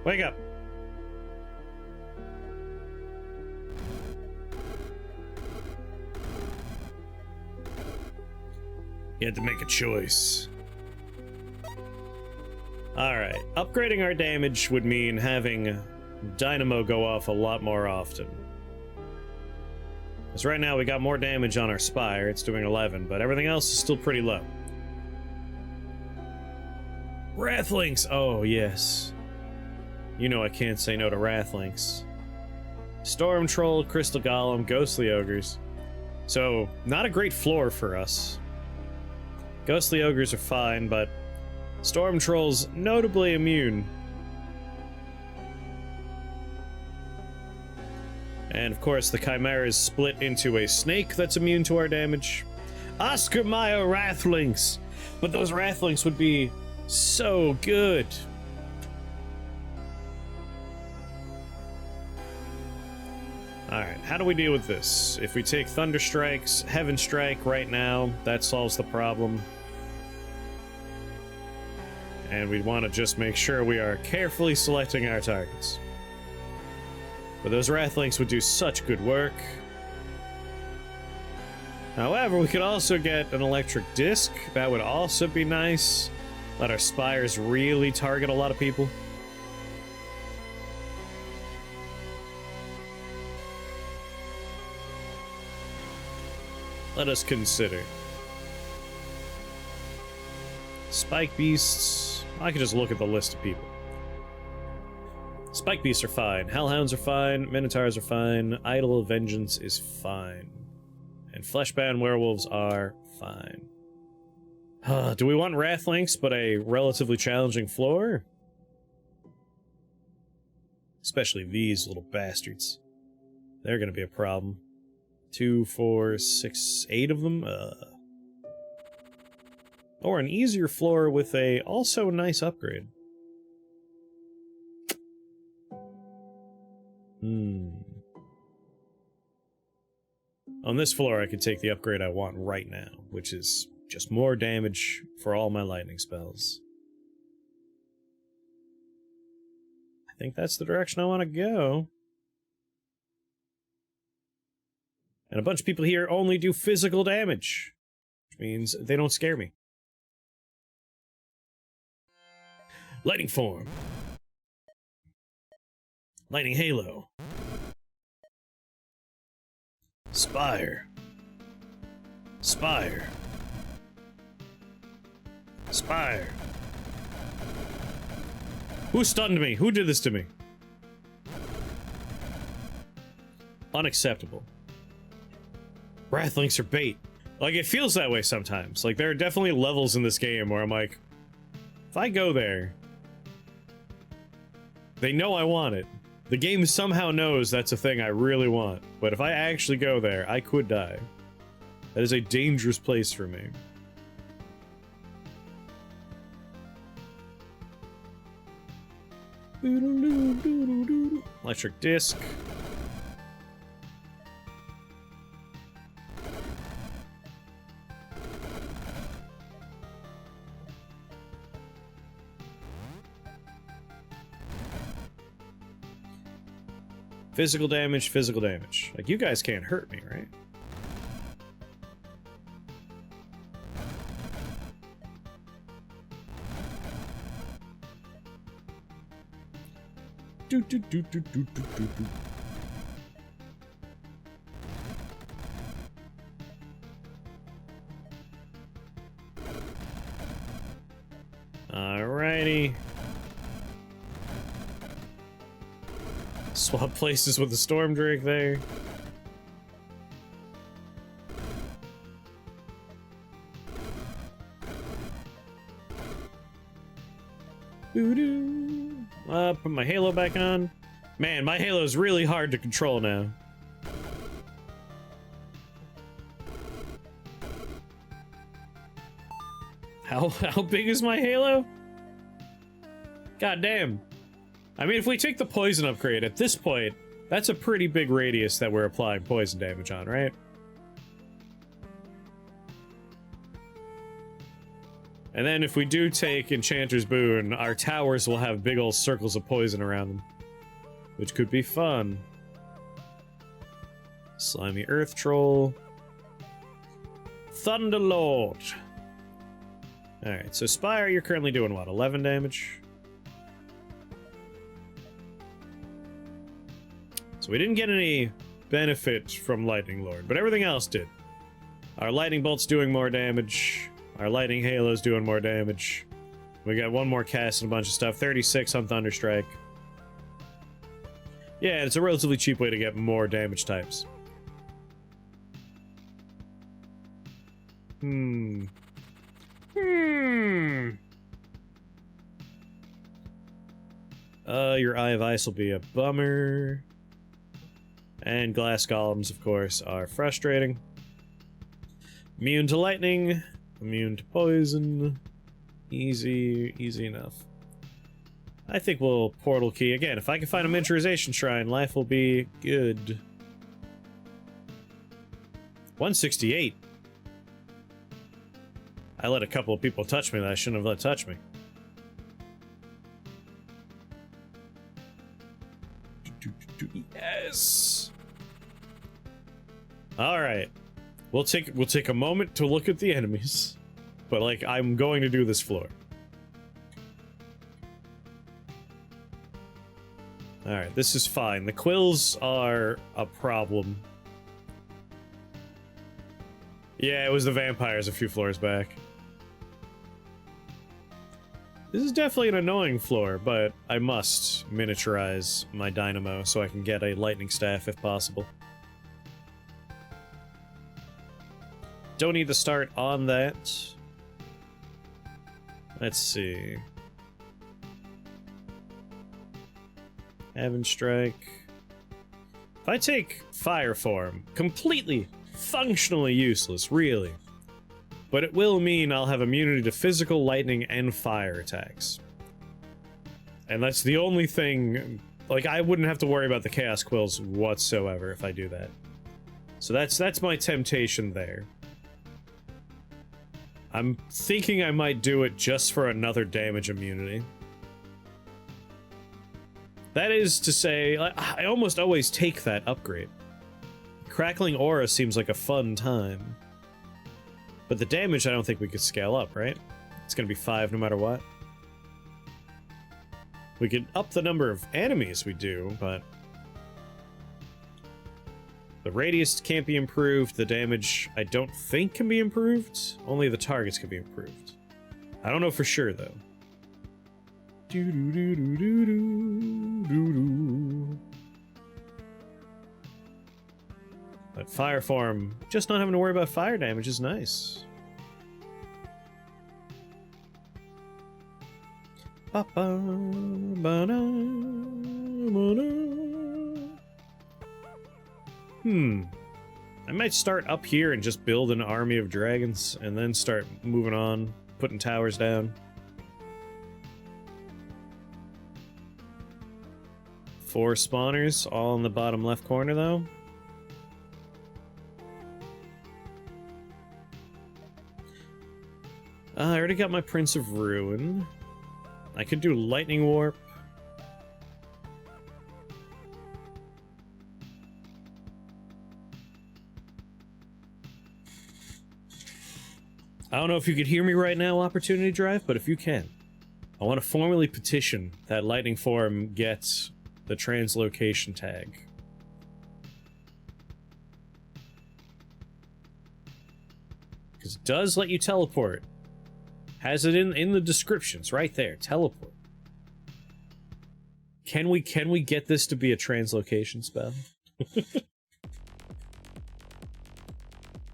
Wake up. You had to make a choice. Alright, upgrading our damage would mean having Dynamo go off a lot more often. Because right now we got more damage on our Spire, it's doing 11, but everything else is still pretty low. Wrathlinks! Oh, yes. You know I can't say no to Wrathlinks. Storm Troll, Crystal Golem, Ghostly Ogres. So, not a great floor for us. Ghostly Ogres are fine, but Storm Troll's notably immune. And of course, the Chimera is split into a snake that's immune to our damage. Oscar Mayer Wrathlinks! But those Wrathlinks would be so good. Alright, how do we deal with this? If we take Thunder Strikes, Heaven Strike right now, that solves the problem. And we'd want to just make sure we are carefully selecting our targets. But those Wrathlinks would do such good work. However, we could also get an Electric Disc. That would also be nice. Let our Spires really target a lot of people. Let us consider. Spike Beasts. I could just look at the list of people. Spike Beasts are fine. Hellhounds are fine. Minotaurs are fine. Idol of Vengeance is fine. And Fleshbound Werewolves are fine. Do we want Wrathlinks, but a relatively challenging floor? Especially these little bastards. They're gonna be a problem. 2, 4, 6, 8 of them? Or an easier floor with a also nice upgrade. On this floor, I could take the upgrade I want right now, which is just more damage for all my lightning spells. I think that's the direction I want to go. And a bunch of people here only do physical damage, which means they don't scare me. Lightning Form. Lightning Halo. Spire. Spire. Spire. Who stunned me? Who did this to me? Unacceptable. Wrathlinks are bait. Like, it feels that way sometimes. Like, there are definitely levels in this game where I'm like, if I go there, they know I want it. The game somehow knows that's a thing I really want. But if I actually go there, I could die. That is a dangerous place for me. Electric Disc. Physical damage, physical damage. Like, you guys can't hurt me, right? Do, do, do, do, do, do, do, do. Alrighty. Swap places with the Storm Drake there. Doo-doo. Put my Halo back on. Man, my Halo is really hard to control now. How big is my Halo? God damn. I mean, if we take the poison upgrade, at this point, that's a pretty big radius that we're applying poison damage on, right? And then if we do take Enchanter's Boon, our towers will have big old circles of poison around them. Which could be fun. Slimy Earth Troll. Thunderlord. Alright, so Spire, you're currently doing what, 11 damage? So we didn't get any benefit from Lightning Lord, but everything else did. Our Lightning Bolt's doing more damage. Our Lightning Halo's doing more damage. We got one more cast and a bunch of stuff. 36 on Thunderstrike. Yeah, it's a relatively cheap way to get more damage types. Your Eye of Ice will be a bummer. And glass golems, of course, are frustrating. Immune to lightning, immune to poison. Easy enough. I think we'll portal key. Again, if I can find a miniaturization shrine, life will be good. 168. I let a couple of people touch me that I shouldn't have let touch me. Yes. All right. We'll take a moment to look at the enemies. But like I'm going to do this floor. All right, this is fine. The quills are a problem. Yeah, it was the vampires a few floors back. This is definitely an annoying floor, but I must miniaturize my dynamo so I can get a lightning staff if possible. Don't need to start on that. Let's see. Heaven Strike. If I take Fire Form, completely, functionally useless, really. But it will mean I'll have immunity to physical, lightning, and fire attacks. And that's the only thing... Like, I wouldn't have to worry about the Chaos Quills whatsoever if I do that. So that's my temptation there. I'm thinking I might do it just for another damage immunity. That is to say, I almost always take that upgrade. Crackling Aura seems like a fun time. But the damage I don't think we could scale up, right? It's gonna be 5 no matter what. We could up the number of enemies we do, but... The radius can't be improved, the damage I don't think can be improved. Only the targets can be improved. I don't know for sure, though. But Fire Form, just not having to worry about fire damage is nice. I might start up here and just build an army of dragons, and then start moving on, putting towers down. 4 spawners, all in the bottom left corner, though. I already got my Prince of Ruin. I could do Lightning Warp. I don't know if you could hear me right now, Opportunity Drive, but if you can, I want to formally petition that Lightning Form gets the translocation tag. Because it does let you teleport. Has it in the descriptions right there. Teleport. Can we get this to be a translocation spell?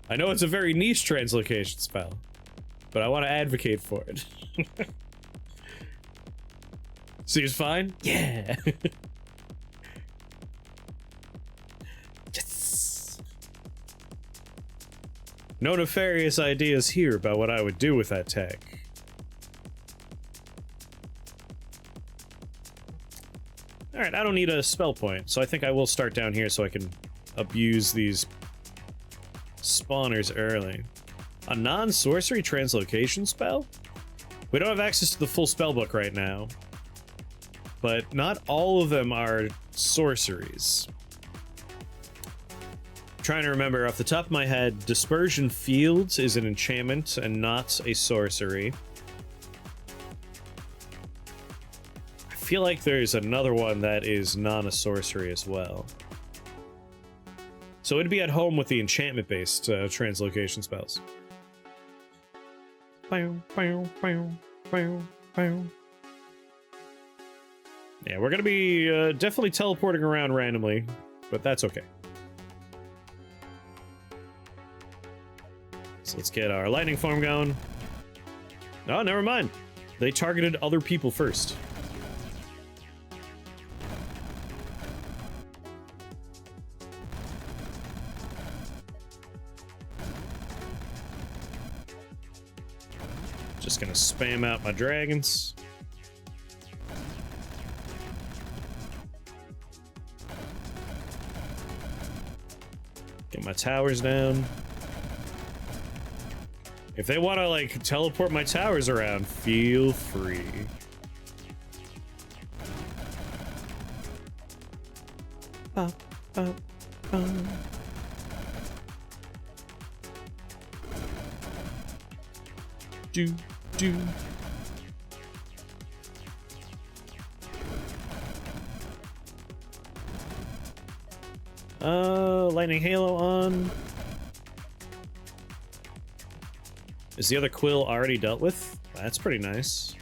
I know it's a very niche translocation spell, but I want to advocate for it. Seems fine? Yeah. Yes. No nefarious ideas here about what I would do with that tag. Alright, I don't need a spell point, so I think I will start down here so I can abuse these spawners early. A non-sorcery translocation spell? We don't have access to the full spellbook right now, but not all of them are sorceries. I'm trying to remember off the top of my head, Dispersion Fields is an enchantment and not a sorcery. I feel like there's another one that is not a sorcery as well. So it'd be at home with the enchantment-based translocation spells. Yeah, we're gonna be definitely teleporting around randomly, but that's okay. So let's get our lightning form going. Oh, never mind. They targeted other people first. Just gonna spam out my dragons. Get my towers down. If they want to, like, teleport my towers around, feel free. Do. Lightning Halo on. Is the other quill already dealt with? That's pretty nice.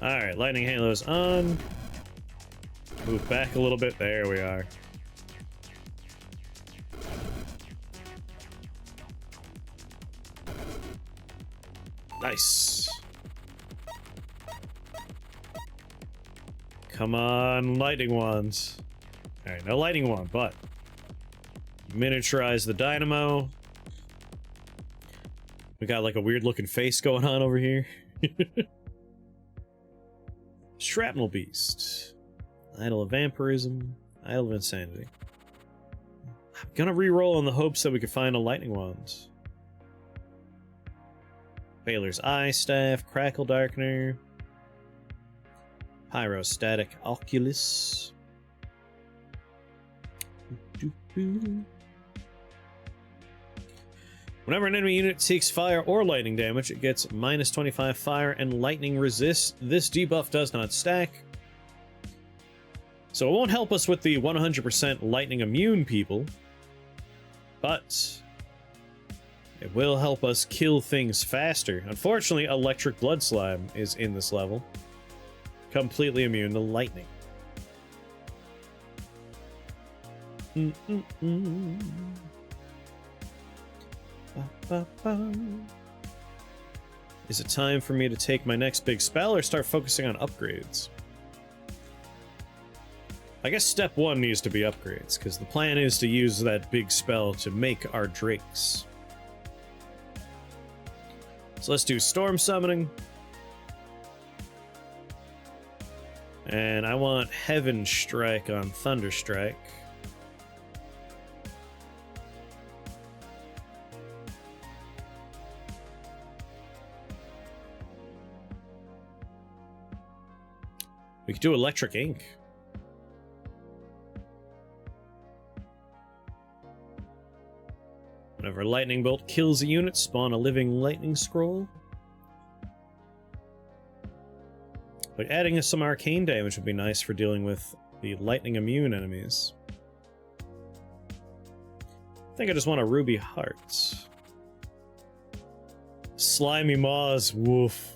Alright, Lightning Halo's on. Move back a little bit. There we are. Nice. Come on, lightning wands. Alright, no lightning wand, but miniaturize the dynamo. We got like a weird looking face going on over here. Shrapnel beast. Idol of vampirism. Idol of insanity. I'm gonna re-roll in the hopes that we could find a lightning wand. Baylor's Eye Staff, Crackle Darkener, Pyrostatic Oculus. Whenever an enemy unit takes fire or lightning damage, it gets minus 25 fire and lightning resist. This debuff does not stack. So it won't help us with the 100% lightning immune people, but it will help us kill things faster. Unfortunately, Electric Blood Slime is in this level. Completely immune to lightning. Is it time for me to take my next big spell or start focusing on upgrades? I guess step one needs to be upgrades, because the plan is to use that big spell to make our drakes. So let's do Storm Summoning. And I want Heaven Strike on Thunder Strike. We could do Electric Ink. Whenever a lightning bolt kills a unit, spawn a living lightning scroll. But adding some arcane damage would be nice for dealing with the lightning immune enemies. I think I just want a ruby heart. Slimy maws, woof.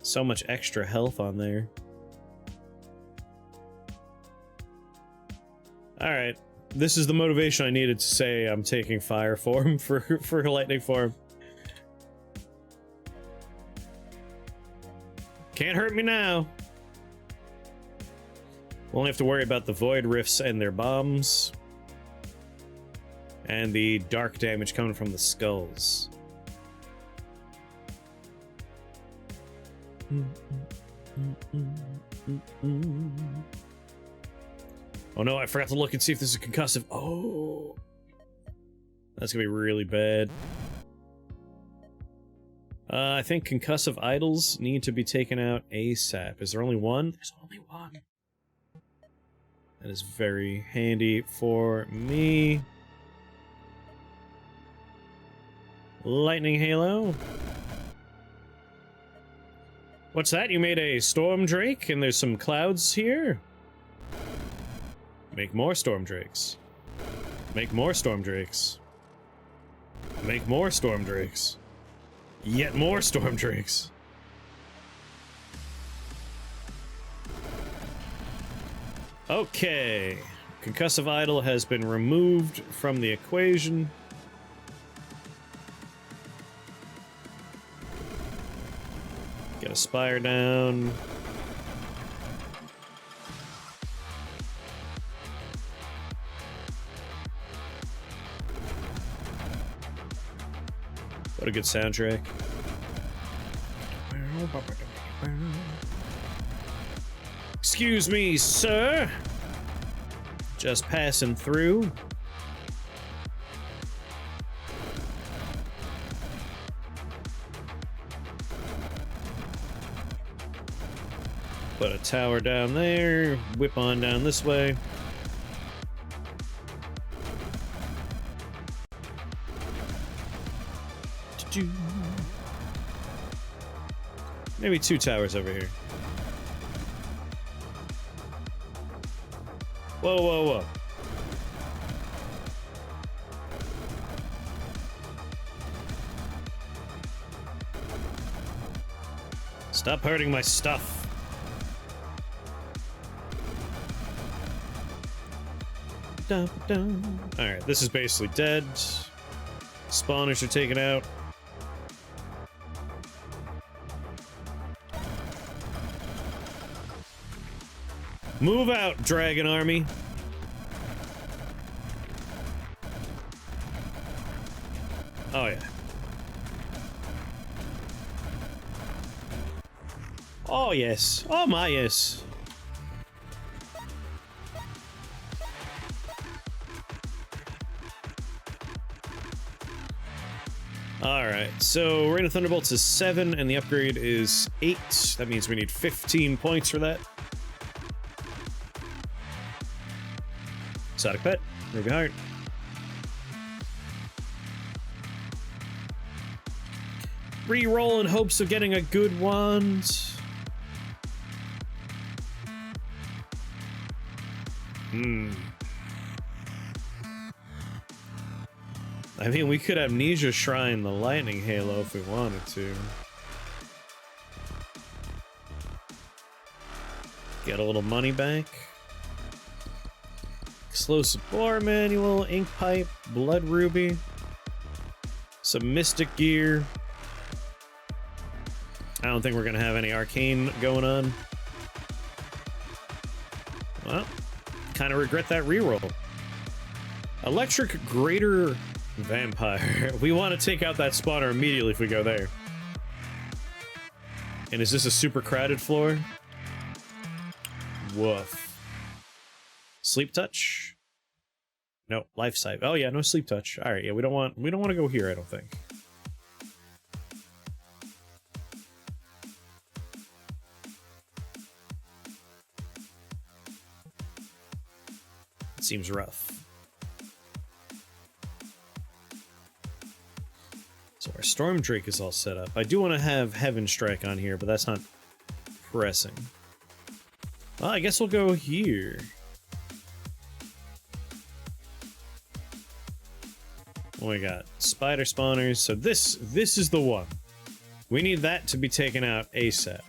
So much extra health on there. Alright. This is the motivation I needed to say I'm taking fire form for lightning form. Can't hurt me now. We'll only have to worry about the void rifts and their bombs. And the dark damage coming from the skulls. Oh no, I forgot to look and see if this is concussive. Oh, that's gonna be really bad. I think concussive idols need to be taken out ASAP. Is there only one? There's only one. That is very handy for me. Lightning Halo. What's that? You made a storm drake and there's some clouds here? Make more storm drakes. Make more storm drakes. Make more storm drakes. Yet more storm drakes. Okay. Concussive idol has been removed from the equation. Get a spire down. What a good soundtrack. Excuse me, sir. Just passing through. Put a tower down there, whip on down this way. Maybe 2 towers over here. Whoa, whoa, whoa. Stop hurting my stuff. Alright, this is basically dead. Spawners are taken out. Move out, Dragon Army. Oh, yeah. Oh, yes. Oh, my, yes. Alright, so Rain of Thunderbolts is 7, and the upgrade is 8. That means we need 15 points for that. Exotic Pet, Ruby Heart. Reroll in hopes of getting a good wand. I mean, we could Amnesia Shrine the Lightning Halo if we wanted to. Get a little money back. Explosive Bore Manual, Ink Pipe, Blood Ruby, some Mystic Gear. I don't think we're gonna have any Arcane going on. Well, kind of regret that reroll. Electric Greater Vampire. We want to take out that spawner immediately if we go there. And is this a super crowded floor? Woof. Sleep Touch? No, Life Sight. Oh yeah, no Sleep Touch. All right, yeah, we don't want to go here, I don't think. It seems rough. So our Storm Drake is all set up. I do want to have Heaven Strike on here, but that's not pressing. Well, I guess we'll go here. What we got? Spider spawners. So this is the one. We need that to be taken out ASAP.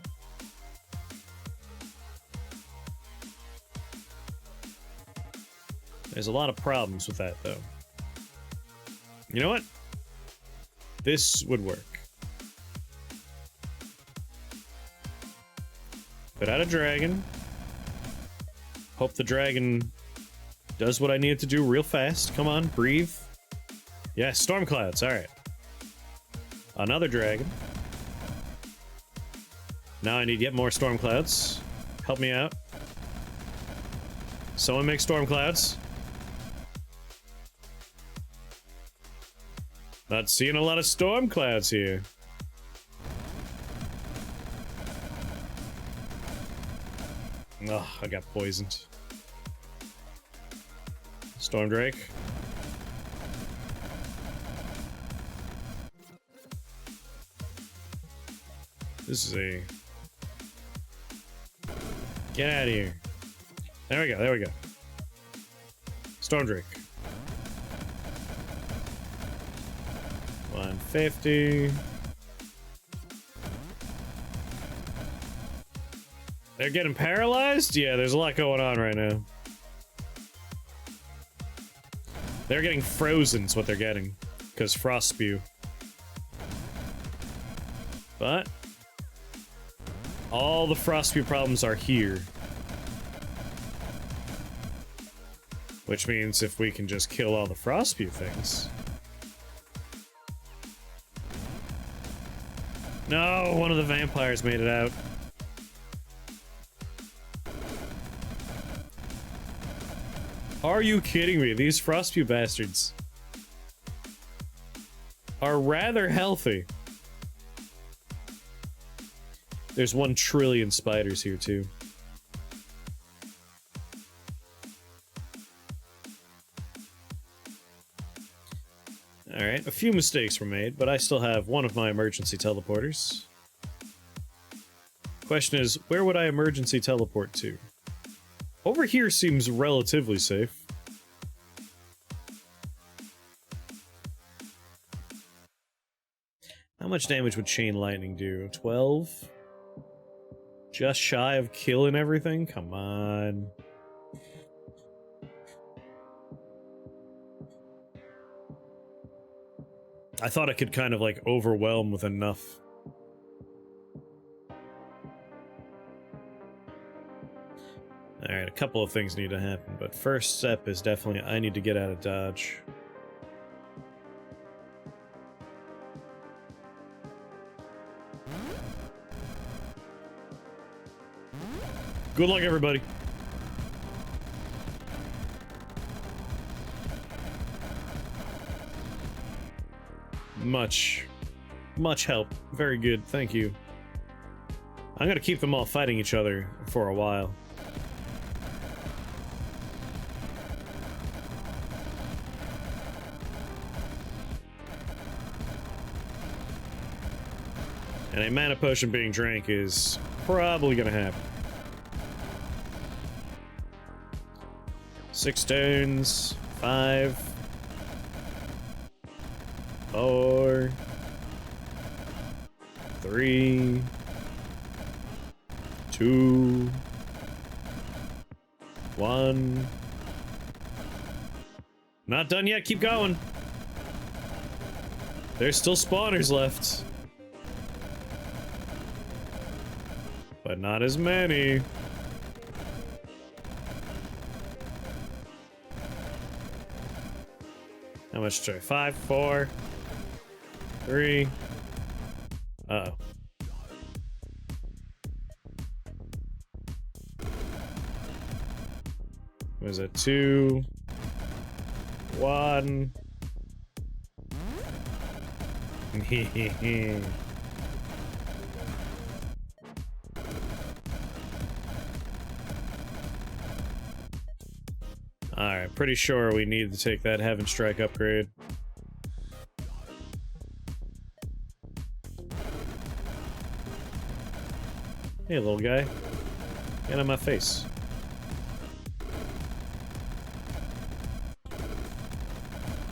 There's a lot of problems with that, though. You know what? This would work. Put out a dragon. Hope the dragon does what I need it to do real fast. Come on, breathe. Yeah, storm clouds. All right. Another dragon. Now I need yet more storm clouds. Help me out. Someone make storm clouds. Not seeing a lot of storm clouds here. Ugh, I got poisoned. Storm Drake. This is a Get out of here. There we go, there we go. Storm Drake. 150. They're getting paralyzed? Yeah, there's a lot going on right now. They're getting frozen is what they're getting. Because frost spew. But all the frost spew problems are here. Which means if we can just kill all the frost spew things. No, one of the vampires made it out. Are you kidding me? These frost spew bastards are rather healthy. There's 1 trillion spiders here too. Alright, a few mistakes were made, but I still have one of my emergency teleporters. Question is, where would I emergency teleport to? Over here seems relatively safe. How much damage would Chain Lightning do? 12? Just shy of killing everything? Come on. I thought I could kind of like overwhelm with enough. Alright, a couple of things need to happen, but first step is definitely I need to get out of dodge. Good luck, everybody. Much help. Very good, thank you. I'm gonna keep them all fighting each other for a while. And a mana potion being drank is probably gonna happen. 6 stones, 5, 4, 3, 2, 1. Not done yet, keep going. There's still spawners left. But not as many. How much do I? 5, 4, 3. Uh-oh. Was it 2, 1? Alright, pretty sure we need to take that Heaven Strike upgrade. Hey, little guy. Get out of my face.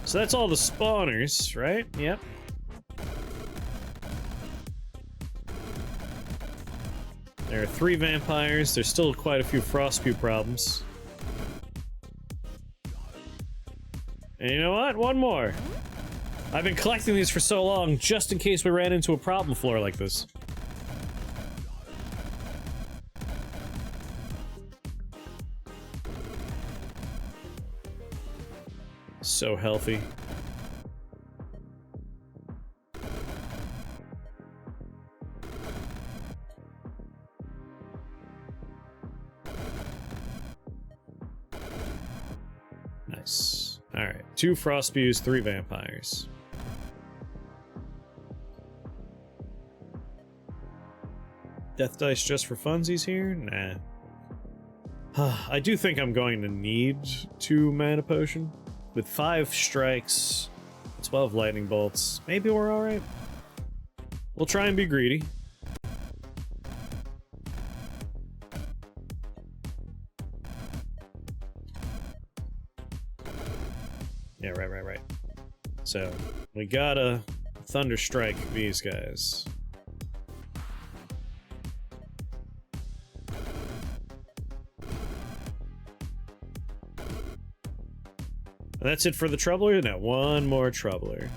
So that's all the spawners, right? Yep. There are 3 vampires. There's still quite a few frost spew problems. And you know what? One more. I've been collecting these for so long, just in case we ran into a problem floor like this. So healthy. Nice. Alright, 2 frost spews, 3 vampires. Death dice just for funsies here? Nah. I do think I'm going to need 2 mana potion. With 5 strikes, 12 lightning bolts, maybe we're alright. We'll try and be greedy. Yeah, right. So, we gotta Thunder Strike these guys. And that's it for the Troubler? Now, one more Troubler.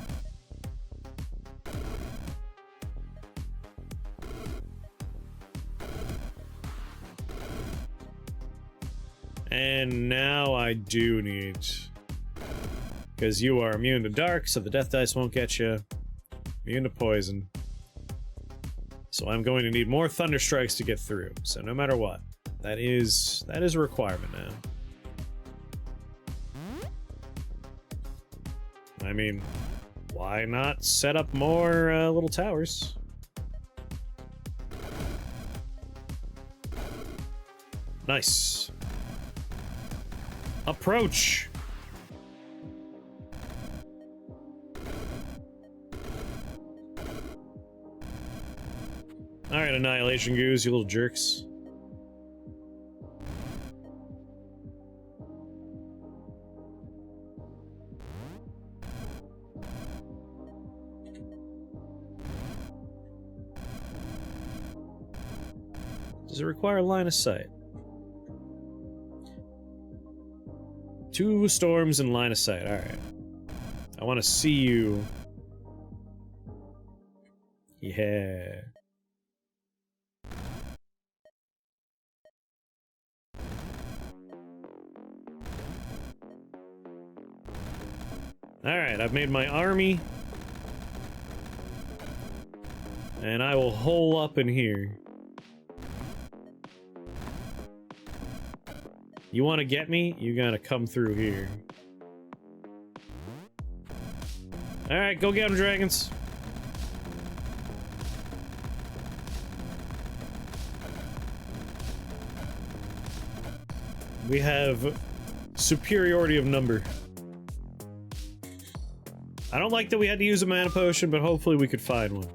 And now I do need... Because you are immune to dark, so the death dice won't get you. Immune to poison. So I'm going to need more Thunder Strikes to get through. So no matter what, that is a requirement now. I mean, why not set up more little towers? Nice. Approach! Alright, Annihilation Goose, you little jerks. Does it require line of sight? 2 storms and line of sight, alright. I want to see you. Yeah. Alright, I've made my army. And I will hole up in here. You want to get me? You gotta come through here. Alright, go get them, dragons. We have superiority of number. I don't like that we had to use a mana potion, but hopefully we could find one.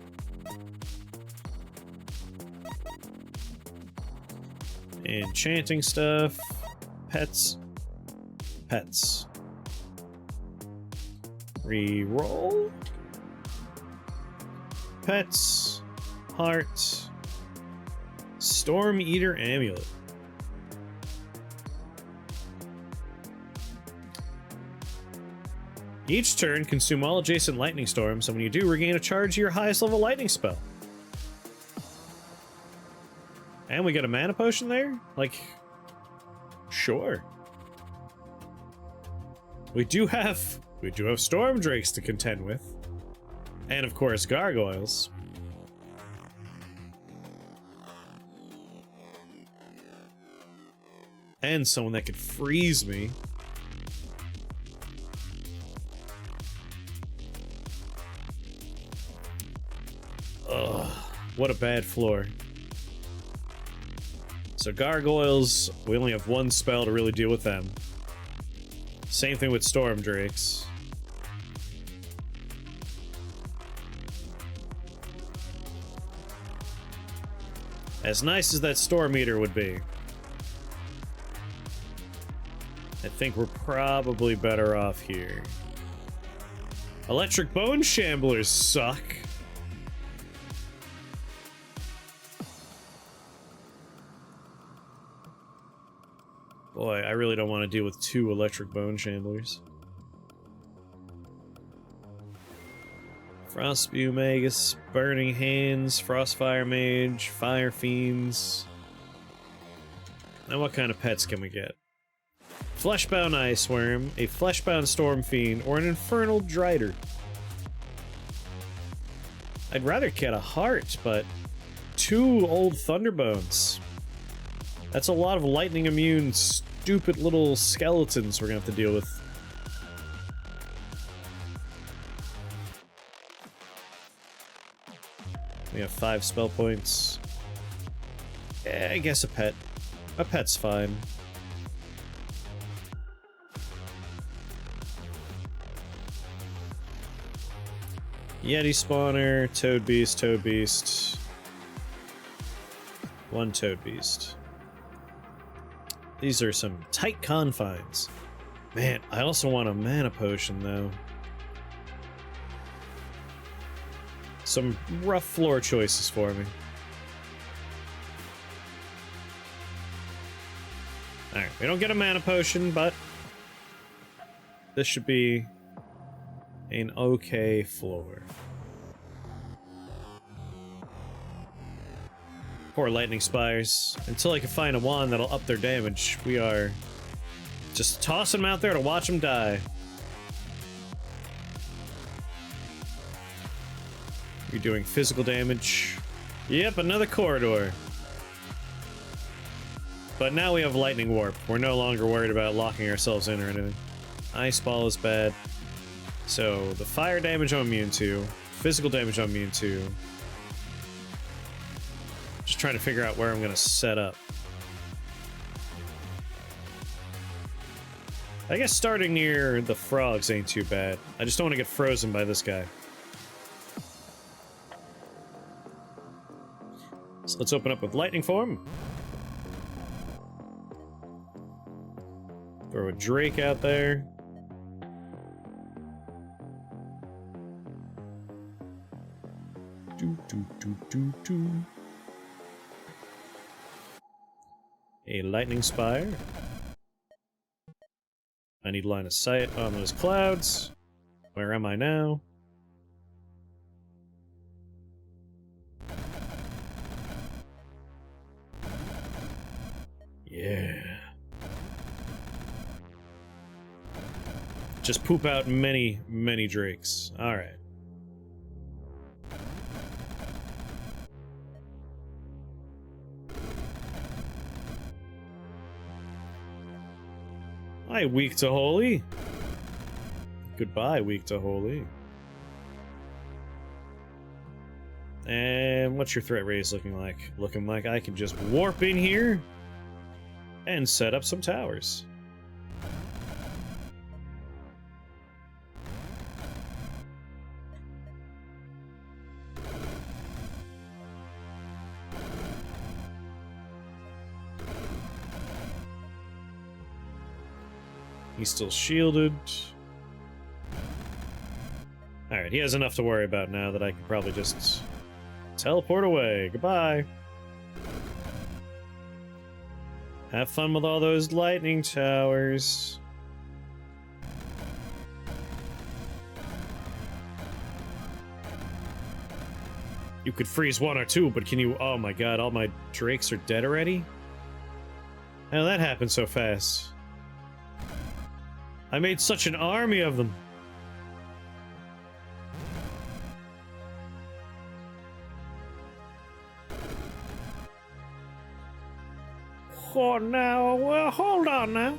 Enchanting stuff. Pets. Pets. Reroll. Pets. Heart. Storm Eater Amulet. Each turn, consume all adjacent lightning storms, and when you do, regain a charge to your highest level lightning spell. And we got a mana potion there? Like, sure. We do have storm drakes to contend with. And of course, gargoyles. And someone that could freeze me. Ugh, what a bad floor. So gargoyles, we only have one spell to really deal with them. Same thing with storm drakes. As nice as that storm eater would be, I think we're probably better off here. Electric bone shamblers suck. Boy, I really don't want to deal with 2 electric bone shamblers. Frostspew Magus, Burning Hands, Frostfire Mage, Fire Fiends. Now what kind of pets can we get? Fleshbound Iceworm, a Fleshbound Storm Fiend, or an Infernal Drider. I'd rather get a heart, but 2 old Thunderbones. That's a lot of lightning immune, stupid little skeletons we're gonna have to deal with. We have 5 spell points. I guess a pet. A pet's fine. Yeti spawner, Toad Beast, Toad Beast. 1 Toad Beast. These are some tight confines. Man, I also want a mana potion, though. Some rough floor choices for me. Alright, we don't get a mana potion, but this should be an okay floor. Poor lightning spires. Until I can find a wand that'll up their damage, we are just tossing them out there to watch them die. You're doing physical damage. Yep, another corridor. But now we have lightning warp. We're no longer worried about locking ourselves in or anything. Ice ball is bad. So the fire damage I'm immune to, physical damage I'm immune to. Just trying to figure out where I'm gonna set up. I guess starting near the frogs ain't too bad. I just don't want to get frozen by this guy. So let's open up with lightning form. Throw a Drake out there. A lightning spire. I need line of sight on those clouds. Where am I now? Yeah. Just poop out many, many drakes. Alright. Hi, weak to holy. Goodbye, weak to holy. And what's your threat raise looking like? Looking like I can just warp in here and set up some towers. He's still shielded. Alright, he has enough to worry about now that I can probably just teleport away. Goodbye. Have fun with all those lightning towers. You could freeze one or two, but can you... Oh my god, all my drakes are dead already? How did that happen so fast? I made such an army of them. Oh, now, well, hold on now.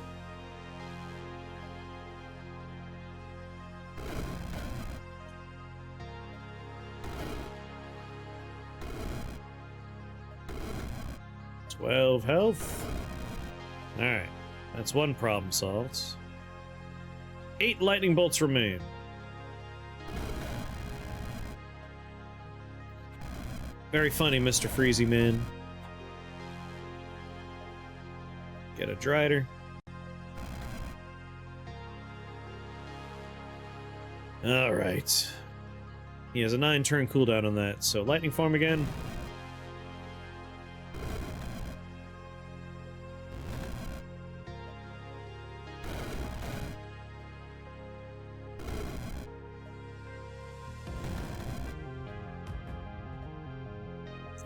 $12 health. Alright, that's one problem solved. 8 lightning bolts remain. Very funny, Mr. Freezy Man. Get a Drider. Alright. He has a 9-turn cooldown on that, so lightning form again.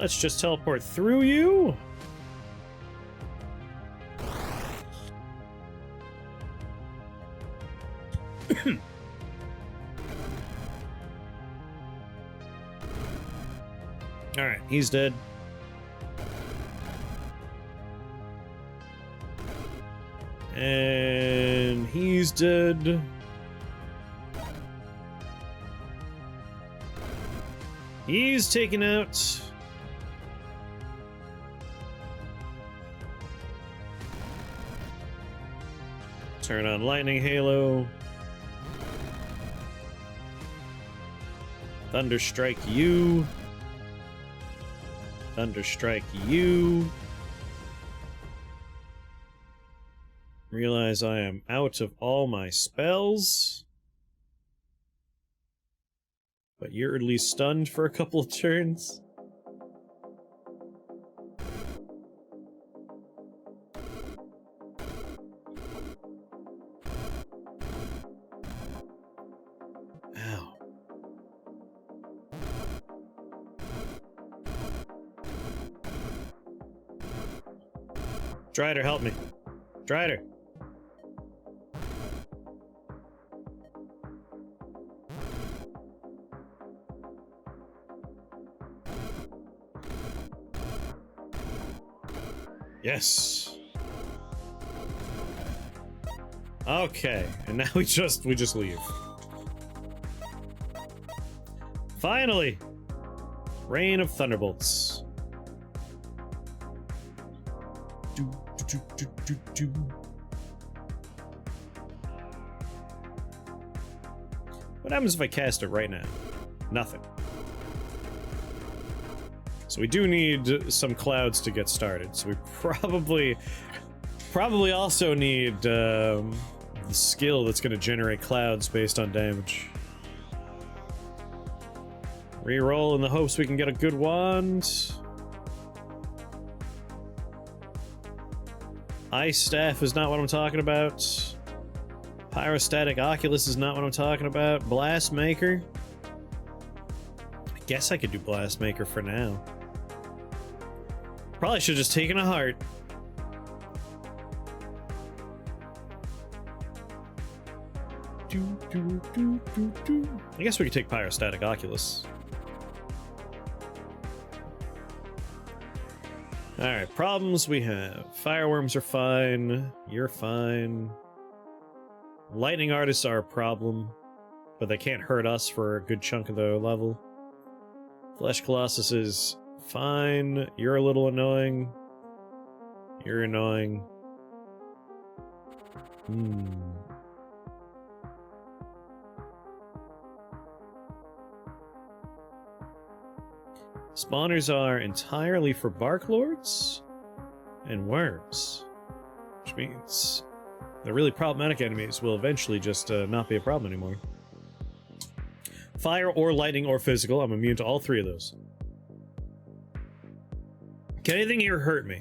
Let's just teleport through you. Alright, he's dead. And he's dead. He's taken out. Turn on lightning halo. Thunderstrike you. Thunderstrike you. Realize I am out of all my spells. But you're at least stunned for a couple of turns. Ow. Drider, help me. Drider. Yes. Okay, and now we just leave. Finally! Rain of Thunderbolts. What happens if I cast it right now? Nothing. So we do need some clouds to get started. So we probably also need the skill that's going to generate clouds based on damage. Reroll in the hopes we can get a good wand. Ice Staff is not what I'm talking about. Pyrostatic Oculus is not what I'm talking about. Blast Maker. I guess I could do Blast Maker for now. Probably should have just taken a heart. I guess we could take Pyrostatic Oculus. Alright, problems we have. Fireworms are fine. You're fine. Lightning Artists are a problem, but they can't hurt us for a good chunk of the level. Flesh Colossus is fine. You're a little annoying. You're annoying. Spawners are entirely for Bark Lords and worms, which means the really problematic enemies will eventually just not be a problem anymore. Fire or lightning or physical, I'm immune to all three of those. Can anything here hurt me?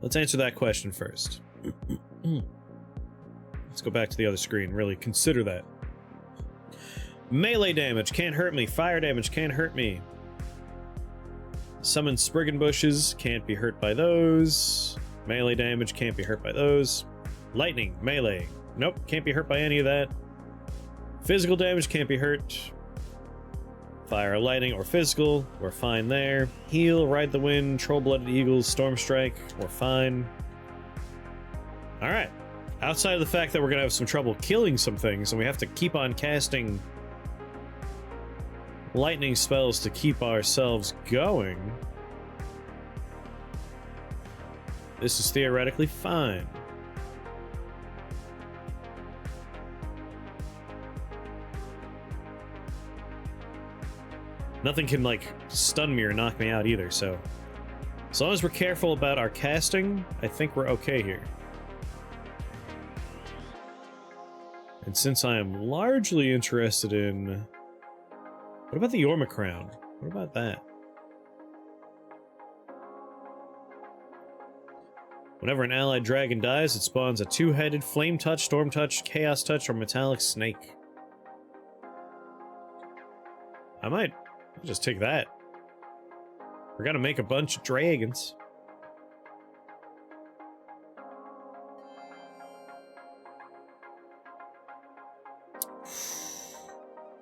Let's answer that question first. Let's go back to the other screen, really consider that. Melee damage can't hurt me, fire damage can't hurt me. Summon Spriggan Bushes, can't be hurt by those. Melee damage, can't be hurt by those. Lightning, melee, nope, can't be hurt by any of that. Physical damage, can't be hurt. Fire, lightning, or physical, we're fine there. Heal, Ride the Wind, Troll-Blooded Eagles, Storm Strike, we're fine. Alright, outside of the fact that we're gonna have some trouble killing some things, and we have to keep on casting lightning spells to keep ourselves going, this is theoretically fine. Nothing can, like, stun me or knock me out either, so as long as we're careful about our casting, I think we're okay here. And since I am largely interested in... What about the Yorma Crown? What about that? Whenever an allied dragon dies, it spawns a two-headed Flame Touch, Storm Touch, Chaos Touch, or Metallic Snake. I might just take that. We're gonna make a bunch of dragons.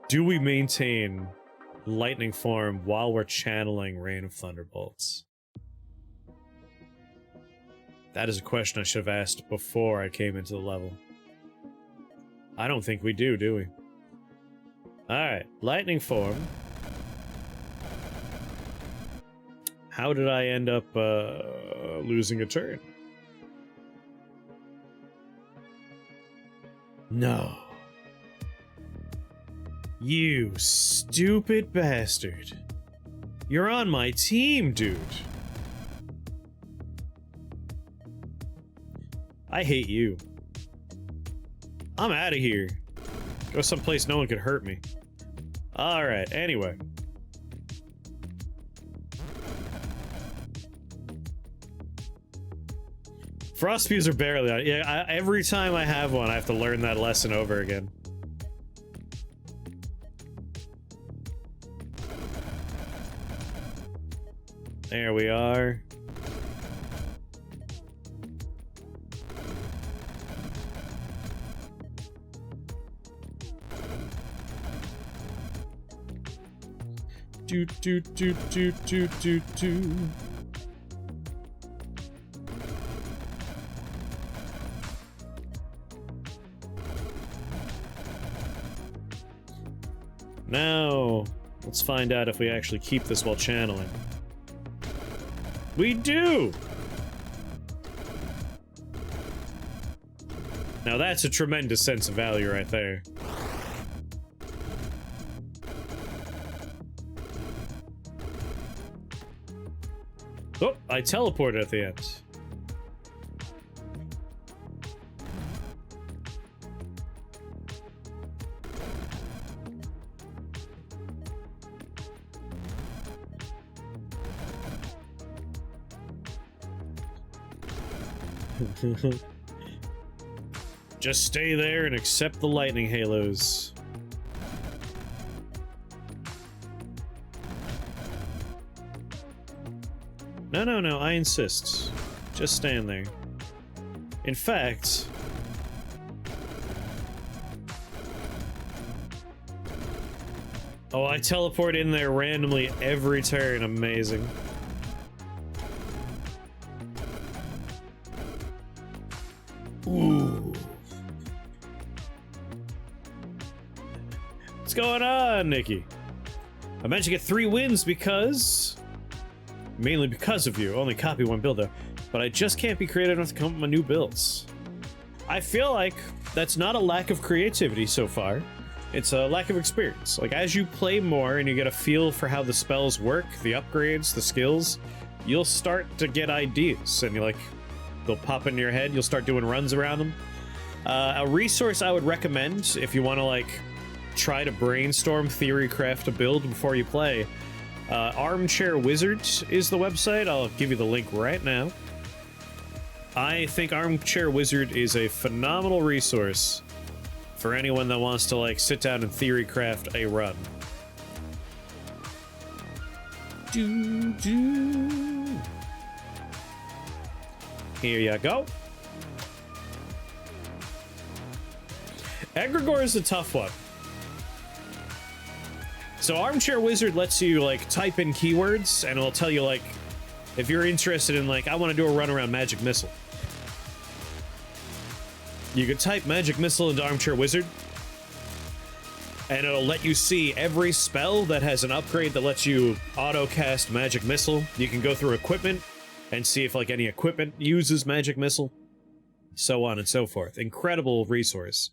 Do we maintain lightning form while we're channeling Rain of Thunderbolts? That is a question I should have asked before I came into the level. I don't think we do we? Alright, lightning form. How did I end up losing a turn? No. You stupid bastard. You're on my team, dude. I hate you. I'm out of here. Go someplace no one could hurt me. Alright, anyway. Frost spews are barely on. Yeah, every time I have one, I have to learn that lesson over again. There we are. Do do do do do do do. Now, let's find out if we actually keep this while channeling. We do! Now that's a tremendous sense of value right there. Oh, I teleported at the end. Just stay there and accept the lightning halos. No, I insist. Just stand there. In fact... Oh, I teleport in there randomly every turn. Amazing. Ooh. What's going on, Nikki? I managed to get 3 wins because... Mainly because of you. Only copy 1 build though. But I just can't be creative enough to come up with my new builds. I feel like that's not a lack of creativity so far. It's a lack of experience. Like, as you play more and you get a feel for how the spells work, the upgrades, the skills, you'll start to get ideas. And you're like... They'll pop into your head. You'll start doing runs around them. A resource I would recommend if you want to, like, try to brainstorm, theory craft a build before you play. Armchair Wizard is the website. I'll give you the link right now. I think Armchair Wizard is a phenomenal resource for anyone that wants to, like, sit down and theory craft a run. Here you go. Egregore is a tough one. So Armchair Wizard lets you, like, type in keywords, and it'll tell you, like, if you're interested in, like, I want to do a run around Magic Missile. You could type Magic Missile into Armchair Wizard, and it'll let you see every spell that has an upgrade that lets you auto-cast Magic Missile. You can go through equipment and see if, like, any equipment uses Magic Missile, so on and so forth. Incredible resource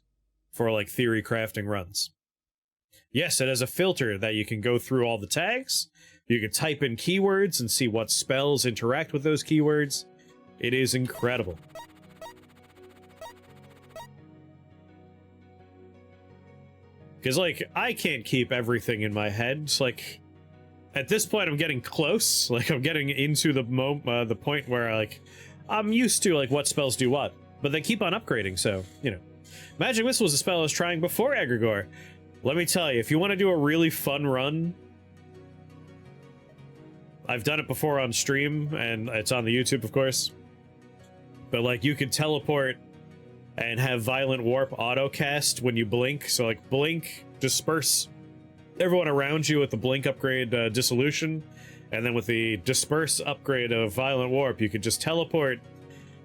for, like, theory crafting runs. Yes, it has a filter that you can go through all the tags. You can type in keywords and see what spells interact with those keywords. It is incredible. Because, like, I can't keep everything in my head. It's like... At this point, I'm getting close. Like, I'm getting into the point where, like, I'm used to, like, what spells do what. But they keep on upgrading, so, you know. Magic Missile was a spell I was trying before Egregore. Let me tell you, if you want to do a really fun run... I've done it before on stream, and it's on the YouTube, of course. But, like, you could teleport and have Violent Warp auto-cast when you blink. So, like, blink, disperse everyone around you with the blink upgrade dissolution, and then with the disperse upgrade of Violent Warp, you could just teleport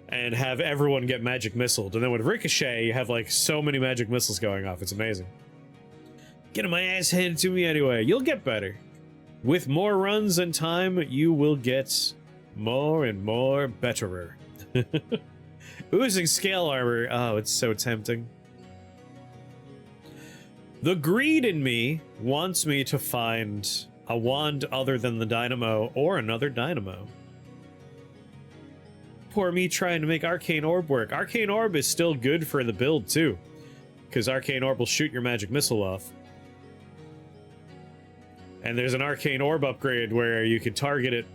and have everyone get Magic Missiled. And then with Ricochet, you have, like, so many Magic Missiles going off. It's amazing. Getting my ass handed to me anyway. You'll get better. With more runs and time, you will get more and more betterer. Oozing Scale Armor. Oh, it's so tempting. The greed in me wants me to find a wand other than the Dynamo or another Dynamo. poor me trying to make Arcane Orb work. Arcane Orb is still good for the build, too. Because Arcane Orb will shoot your magic missile off. And there's an Arcane Orb upgrade where you can target it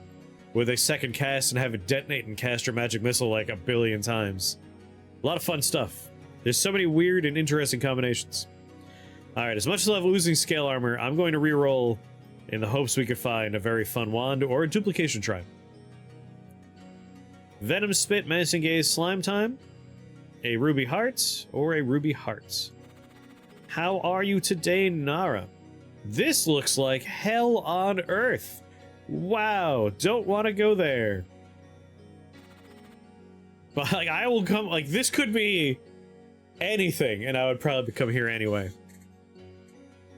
with a second cast and have it detonate and cast your magic missile like a billion times. A lot of fun stuff. There's so many weird and interesting combinations. Alright, as much as I love losing scale armor, I'm going to reroll in the hopes we could find a very fun wand or a duplication shrine. Venom Spit, Menacing Gaze, Slime Time, a Ruby Heart, or a Ruby Heart. How are you today, Nara? This looks like hell on earth. Wow, don't want to go there. But like, I will come, like, this could be anything, and I would probably come here anyway.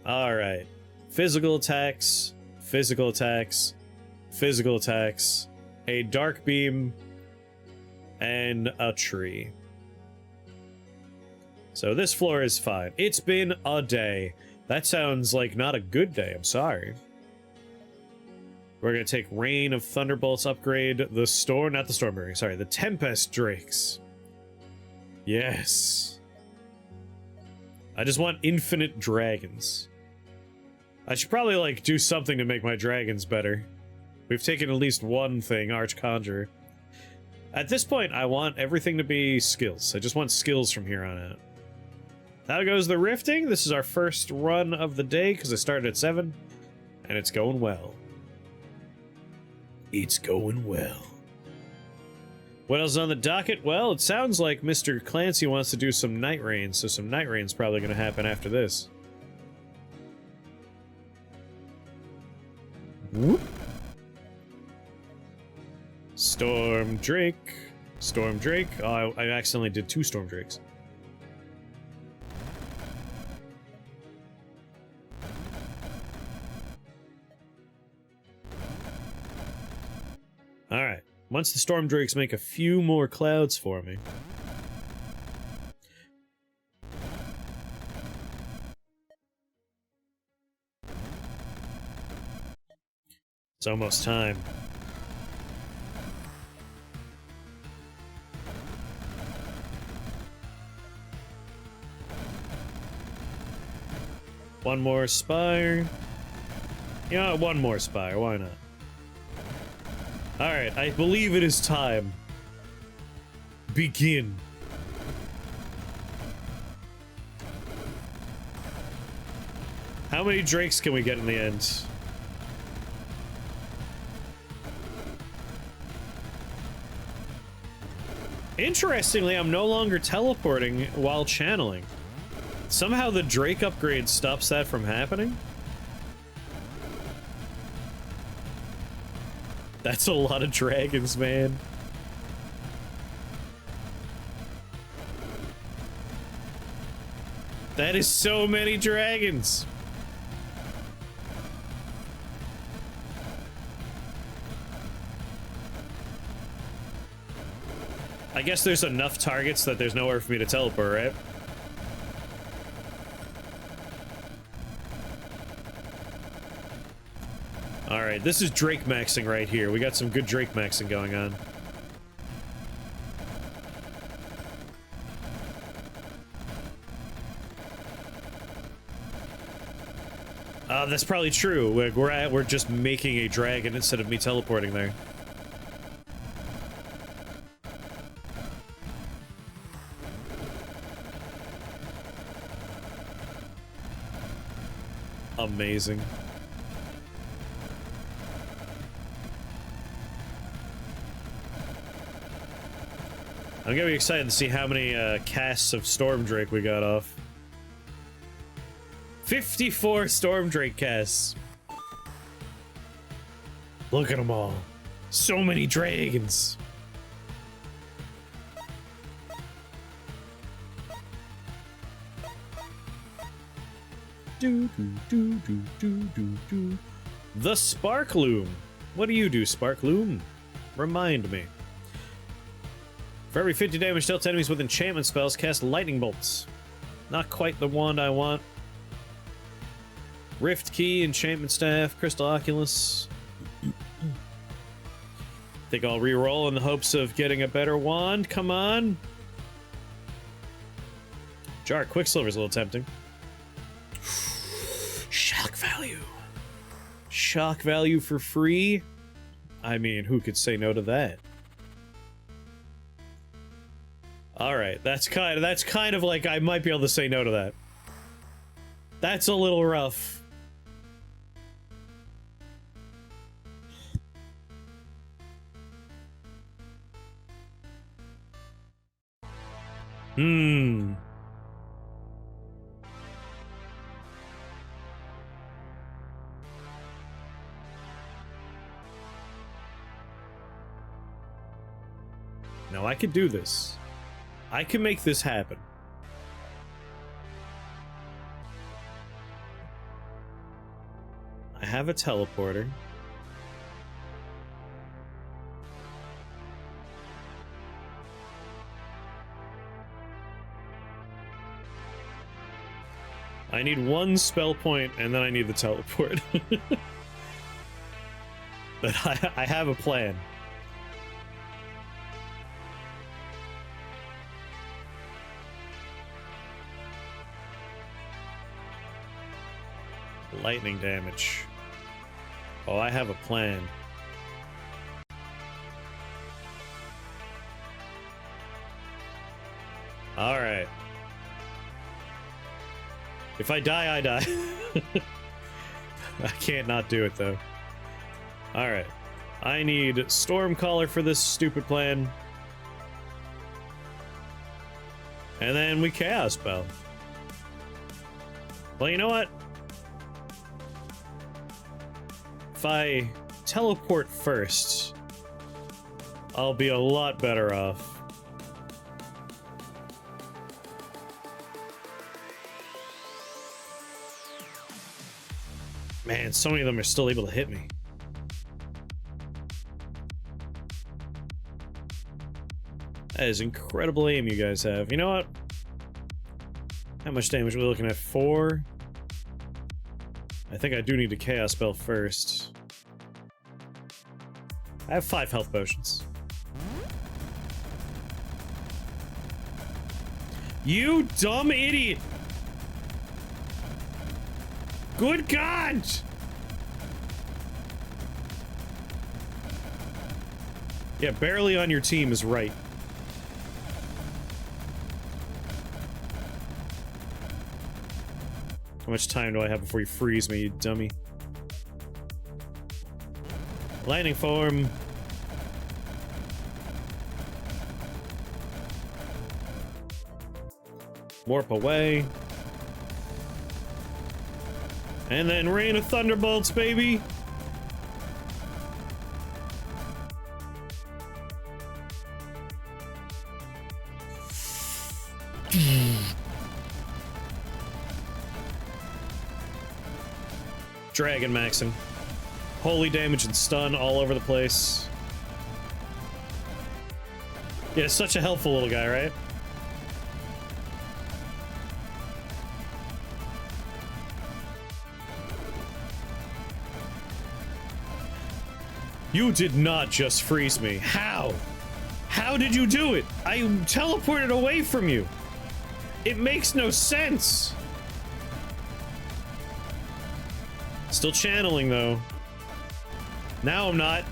Alright. Physical attacks, physical attacks, physical attacks, a dark beam, and a tree. So this floor is fine. It's been a day. That sounds like not a good day, I'm sorry. We're gonna take Rain of Thunderbolts, upgrade the storm, not the Stormberry, sorry, the Tempest Drakes. Yes. I just want infinite dragons. I should probably, like, do something to make my dragons better. We've taken at least one thing, Archconjurer. At this point, I want everything to be skills. I just want skills from here on out. How goes the rifting? This is our first run of the day, because I started at 7, and it's going well. It's going well. What else is on the docket? Well, it sounds like Mr. Clancy wants to do some Night Rain, so some Night Rain's probably going to happen after this. Whoop. Storm Drake. Storm Drake. Oh, I accidentally did 2 Storm Drakes. Alright. Once the Storm Drakes make a few more clouds for me. It's almost time. One more spire. You know, one more spire, why not? Alright, I believe it is time. Begin. How many drakes can we get in the end? Interestingly, I'm no longer teleporting while channeling. Somehow the Drake upgrade stops that from happening? That's a lot of dragons, man. That is so many dragons. I guess there's enough targets that there's nowhere for me to teleport, right? Alright, this is Drake maxing right here. We got some good Drake maxing going on. That's probably true. We're just making a dragon instead of me teleporting there. Amazing. I'm gonna be excited to see how many casts of Storm Drake we got off. 54 Storm Drake casts. Look at them all. So many dragons. Do, do, do, do, do, do, do. The Sparkloom. What do you do, Sparkloom? Remind me. For every 50 damage dealt to enemies with enchantment spells, cast lightning bolts. Not quite the wand I want. Rift Key, enchantment staff, crystal oculus. think I'll re-roll in the hopes of getting a better wand. Come on. Jar Quicksilver's a little tempting. Shock value. Shock value for free? I mean, who could say no to that? Alright, that's kind of like I might be able to say no to that. That's a little rough. Hmm. Now I could do this. I can make this happen. I have a teleporter. I need one spell point, and then I need the teleport. But I have a plan. Lightning damage. Oh, I have a plan. Alright. If I die, I die. I can't not do it, though. Alright. I need Stormcaller for this stupid plan. And then we Chaos Spell. Well, you know what? If I teleport first, I'll be a lot better off. Man, so many of them are still able to hit me. That is incredible aim you guys have. You know what? How much damage are we looking at? 4? I think I do need to Chaos Spell first. I have 5 health potions. You dumb idiot! Good God! Yeah, barely on your team is right. How much time do I have before you freeze me, you dummy? Lightning form. Warp away. And then rain of thunderbolts, baby. Dragon maxing. Holy damage and stun all over the place. Yeah, such a helpful little guy, right? You did not just freeze me. How? How did you do it? I teleported away from you. It makes no sense. Still channeling, though. Now I'm not.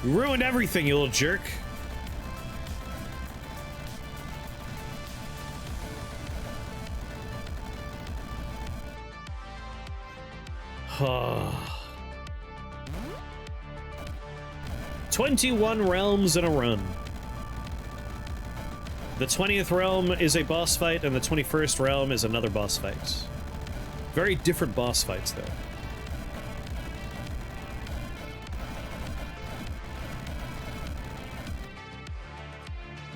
You ruined everything, you little jerk. Huh. 21 realms in a run. The 20th realm is a boss fight, and the 21st realm is another boss fight. Very different boss fights, though.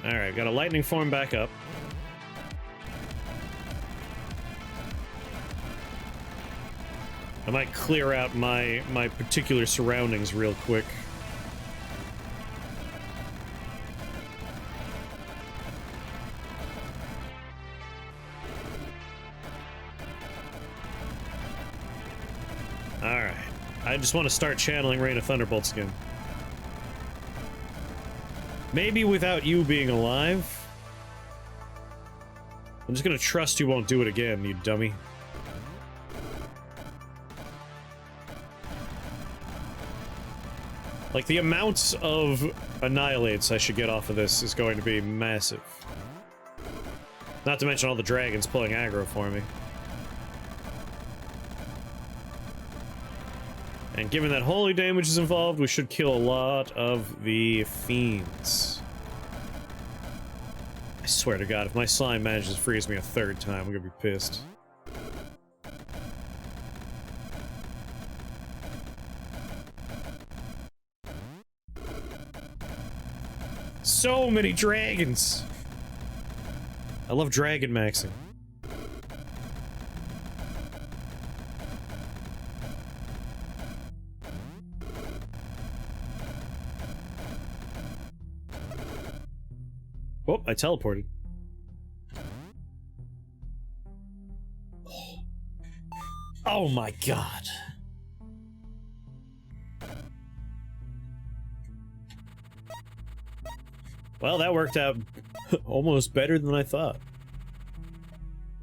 Alright, got a lightning form back up. I might clear out my particular surroundings real quick. Alright. I just want to start channeling Rain of Thunderbolts again. Maybe without you being alive. I'm just gonna trust you won't do it again, you dummy. Like, the amounts of annihilates I should get off of this is going to be massive. Not to mention all the dragons pulling aggro for me. And given that holy damage is involved, we should kill a lot of the fiends. I swear to God, if my slime manages to freeze me a third time, I'm gonna be pissed. So many dragons! I love dragon maxing. Oh, I teleported. Oh my god. Well, that worked out almost better than I thought.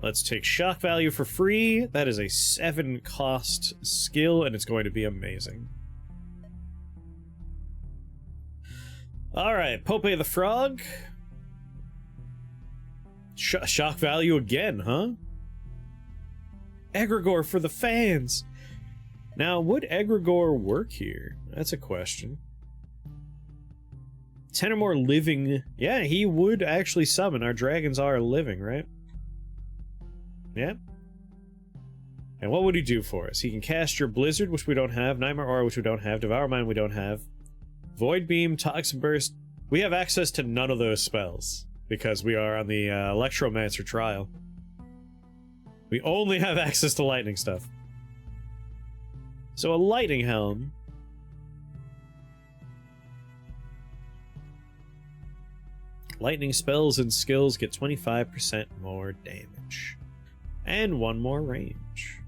Let's take shock value for free. That is a 7 cost skill, and it's going to be amazing. Alright, Pope the Frog. Shock value again, huh? Egregore for the fans! Now, would Egregore work here? That's a question. 10 or more living... Yeah, he would actually summon. Our dragons are living, right? Yeah. And what would he do for us? He can cast your Blizzard, which we don't have. Nightmare Aura, which we don't have. Devour Mind, we don't have. Void Beam, Toxin Burst. We have access to none of those spells, because we are on the Electromancer trial. We only have access to lightning stuff. So a Lightning Helm... Lightning spells and skills get 25% more damage. And 1 more range.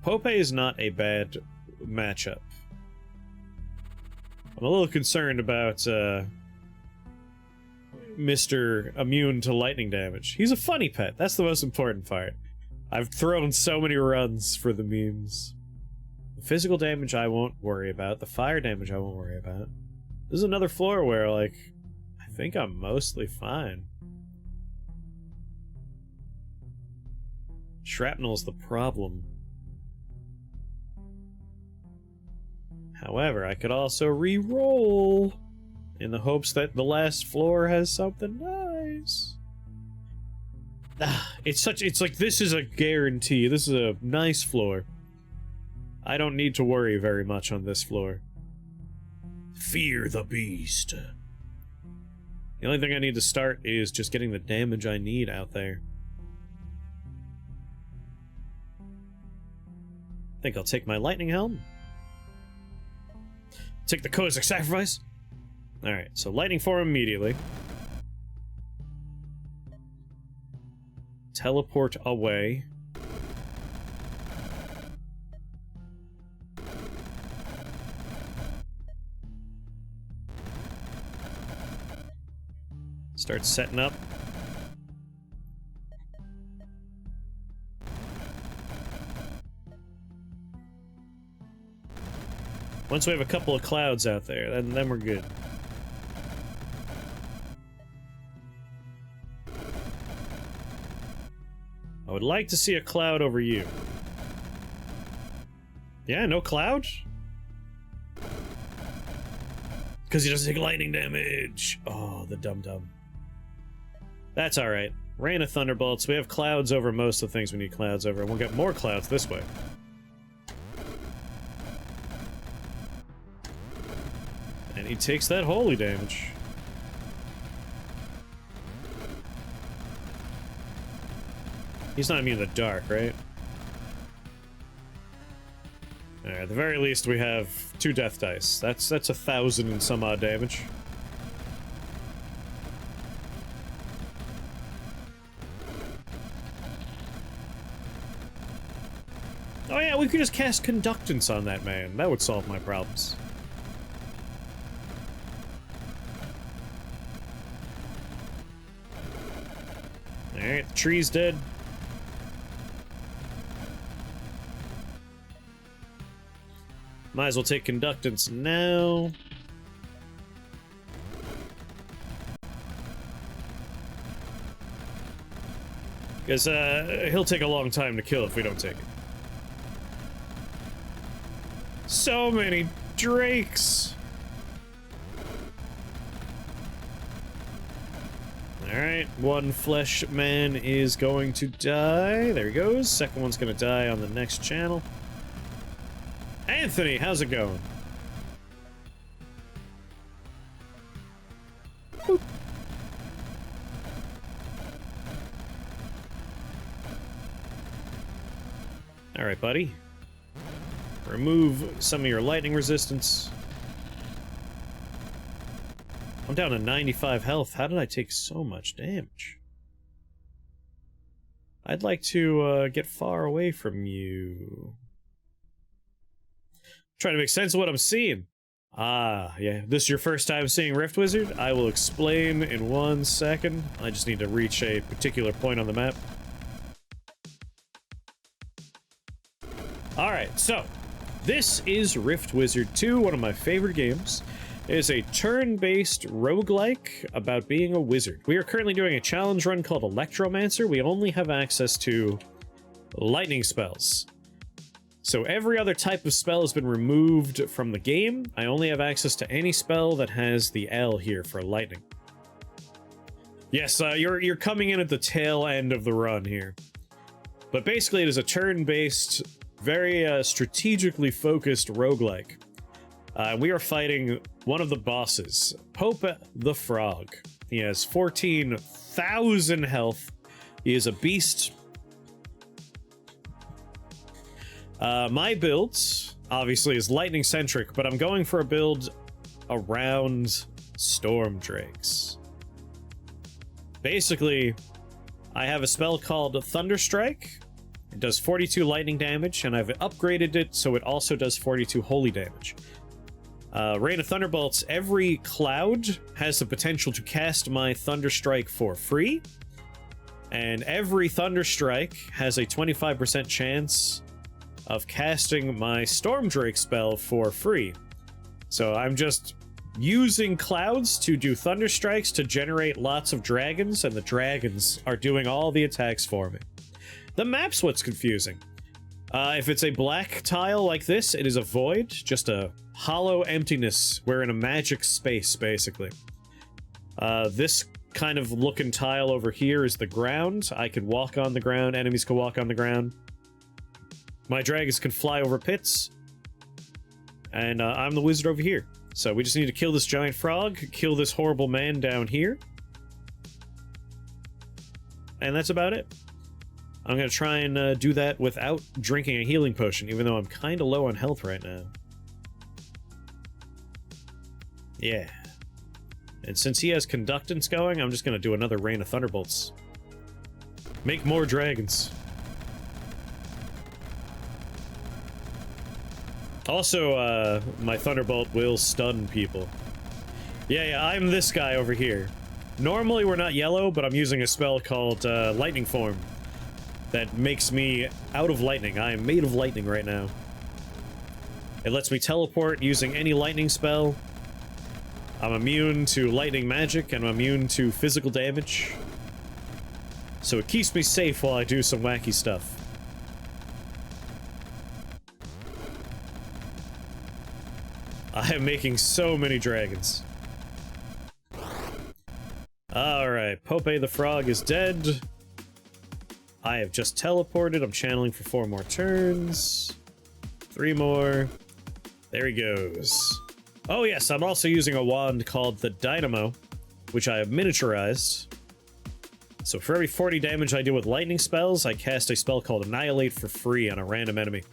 Pope is not a bad matchup. I'm a little concerned about, Mr. Immune to lightning damage. He's a funny pet, that's the most important part. I've thrown so many runs for the memes. The physical damage I won't worry about, the fire damage I won't worry about. This is another floor where, like, I think I'm mostly fine. Shrapnel's the problem. However, I could also re-roll in the hopes that the last floor has something nice. It's like, this is a guarantee. This is a nice floor. I don't need to worry very much on this floor. Fear the beast. The only thing I need to start is just getting the damage I need out there. I think I'll take my Lightning Helm. Take the Kozak Sacrifice. Alright, so Lightning Form immediately. Teleport away. Start setting up. Once we have a couple of clouds out there, then we're good. I would like to see a cloud over you. Yeah, no cloud? Because he doesn't take lightning damage. Oh, the dum-dum. That's alright. Rain of Thunderbolts. We have clouds over most of the things we need clouds over, and we'll get more clouds this way. And he takes that holy damage. He's not immune to the dark, right? Alright, at the very least we have 2 death dice. That's 1,000 and some odd damage. Oh yeah, we could just cast Conductance on that man. That would solve my problems. Alright, the tree's dead. Might as well take conductance now. Because he'll take a long time to kill if we don't take it. So many drakes! Alright, one flesh man is going to die. There he goes. Second one's gonna die on the next channel. Anthony, how's it going? Boop. Alright, buddy. Remove some of your lightning resistance. I'm down to 95 health. How did I take so much damage? I'd like to get far away from you. Try to make sense of what I'm seeing. Ah, yeah. This is your first time seeing Rift Wizard? I will explain in 1 second. I just need to reach a particular point on the map. Alright, so this is Rift Wizard 2, one of my favorite games. It is a turn-based roguelike about being a wizard. We are currently doing a challenge run called Electromancer. We only have access to lightning spells. So every other type of spell has been removed from the game. I only have access to any spell that has the L here for lightning. Yes, you're coming in at the tail end of the run here. But basically it is a turn-based, very strategically focused roguelike. We are fighting one of the bosses, Pope the Frog. He has 14,000 health. He is a beast. My build, obviously, is lightning-centric, but I'm going for a build around Storm Drakes. Basically, I have a spell called Thunderstrike. It does 42 lightning damage, and I've upgraded it so it also does 42 holy damage. Rain of Thunderbolts, every cloud has the potential to cast my Thunderstrike for free, and every Thunderstrike has a 25% chance of casting my Storm Drake spell for free. So I'm just using clouds to do Thunderstrikes to generate lots of dragons, and the dragons are doing all the attacks for me. The map's what's confusing. If it's a black tile like this, it is a void, just a hollow emptiness. We're in a magic space, basically. This kind of looking tile over here is the ground. I can walk on the ground, enemies can walk on the ground. My dragons can fly over pits. And I'm the wizard over here. So we just need to kill this giant frog, kill this horrible man down here. And that's about it. I'm gonna try and do that without drinking a healing potion, even though I'm kind of low on health right now. Yeah. And since he has conductance going, I'm just gonna do another Rain of Thunderbolts. Make more dragons. Also, my Thunderbolt will stun people. Yeah, I'm this guy over here. Normally we're not yellow, but I'm using a spell called Lightning Form that makes me out of lightning. I am made of lightning right now. It lets me teleport using any lightning spell. I'm immune to lightning magic, and I'm immune to physical damage. So it keeps me safe while I do some wacky stuff. I am making so many dragons. Alright, Pope the Frog is dead. I have just teleported. I'm channeling for 4 more turns. 3 more. There he goes. Oh yes, I'm also using a wand called the Dynamo, which I have miniaturized. So for every 40 damage I do with lightning spells, I cast a spell called Annihilate for free on a random enemy.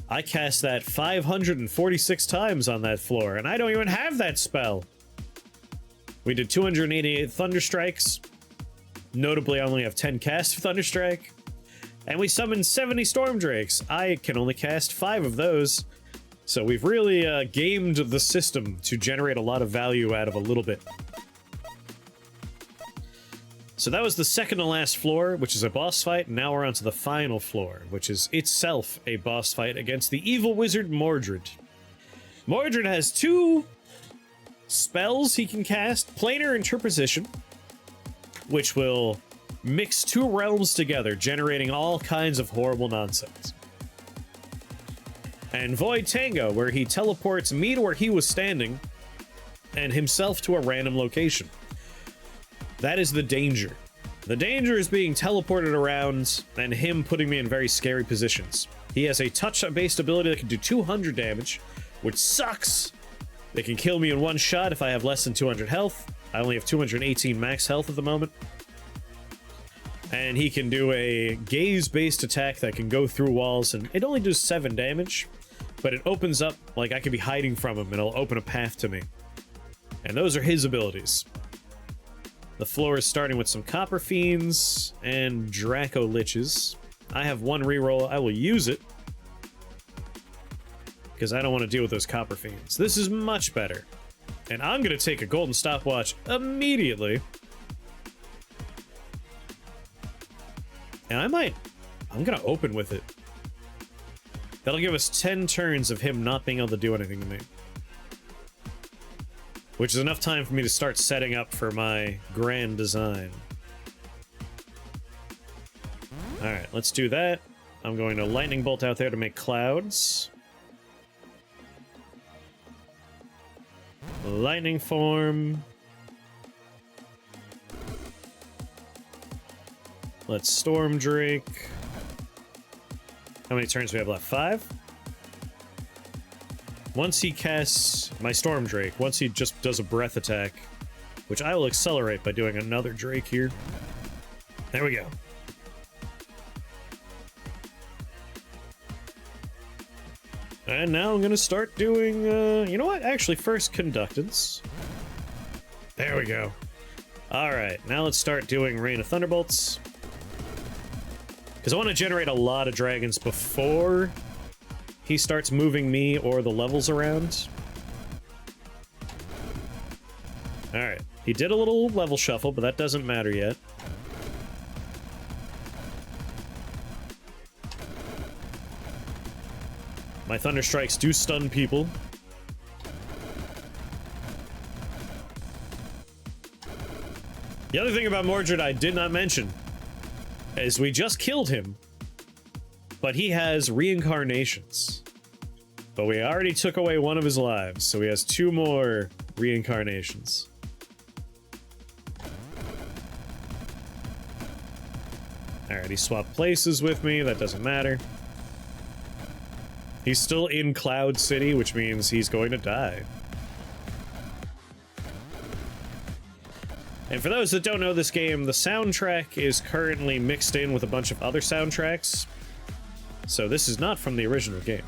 I cast that 546 times on that floor, and I don't even have that spell! We did 288 Thunderstrikes. Notably, I only have 10 casts of Thunderstrike. And we summoned 70 Storm Drakes. I can only cast 5 of those. So we've really gamed the system to generate a lot of value out of a little bit. So that was the second to last floor, which is a boss fight. And now we're on to the final floor, which is itself a boss fight against the evil wizard Mordred. Mordred has 2 spells he can cast, Planar Interposition, which will mix 2 realms together, generating all kinds of horrible nonsense. And Void Tango, where he teleports me to where he was standing, and himself to a random location. That is the danger. The danger is being teleported around, and him putting me in very scary positions. He has a touch-based ability that can do 200 damage, which sucks! They can kill me in one shot if I have less than 200 health. I only have 218 max health at the moment. And he can do a gaze-based attack that can go through walls, and it only does 7 damage, but it opens up, like I could be hiding from him, and it'll open a path to me. And those are his abilities. The floor is starting with some Copper Fiends and Draco Liches. I have 1 reroll. I will use it, because I don't want to deal with those Copper Fiends. This is much better. And I'm going to take a golden stopwatch immediately. And I'm going to open with it. That'll give us 10 turns of him not being able to do anything to me. Which is enough time for me to start setting up for my grand design. Alright, let's do that. I'm going to lightning bolt out there to make clouds. Lightning form. Let's Storm Drake. How many turns do we have left? 5? Once he casts my Storm Drake, once he just does a breath attack, which I will accelerate by doing another Drake here. There we go. And now I'm going to start doing, you know what? Actually, first Conductance. There we go. Alright, now let's start doing Rain of Thunderbolts. Because I want to generate a lot of dragons before he starts moving me or the levels around. Alright, he did a little level shuffle, but that doesn't matter yet. My Thunder Strikes do stun people. The other thing about Mordred I did not mention is we just killed him, but he has reincarnations. But we already took away 1 of his lives, so he has 2 more reincarnations. Alright, he swapped places with me, that doesn't matter. He's still in Cloud City, which means he's going to die. And for those that don't know this game, the soundtrack is currently mixed in with a bunch of other soundtracks. So this is not from the original game.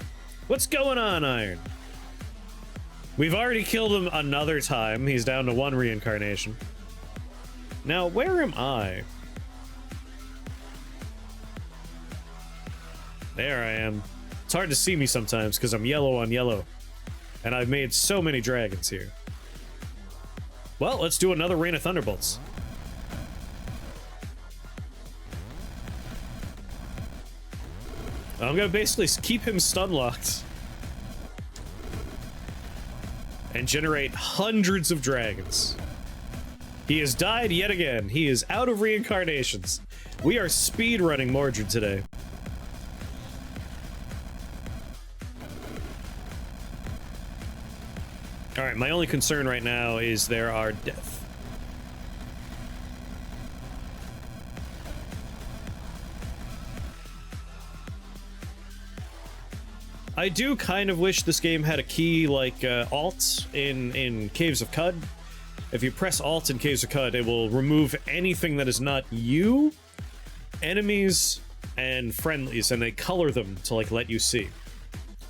What's going on, Iron? We've already killed him another time. He's down to 1 reincarnation. Now, where am I? There I am. It's hard to see me sometimes because I'm yellow on yellow. And I've made so many dragons here. Well, let's do another Rain of Thunderbolts. I'm gonna basically keep him stun-locked. And generate hundreds of dragons. He has died yet again. He is out of reincarnations. We are speedrunning Mordred today. Alright, my only concern right now is there are death. I do kind of wish this game had a key like Alt in Caves of Cud. If you press Alt in Caves of Cud, it will remove anything that is not you, enemies, and friendlies, and they color them to like let you see.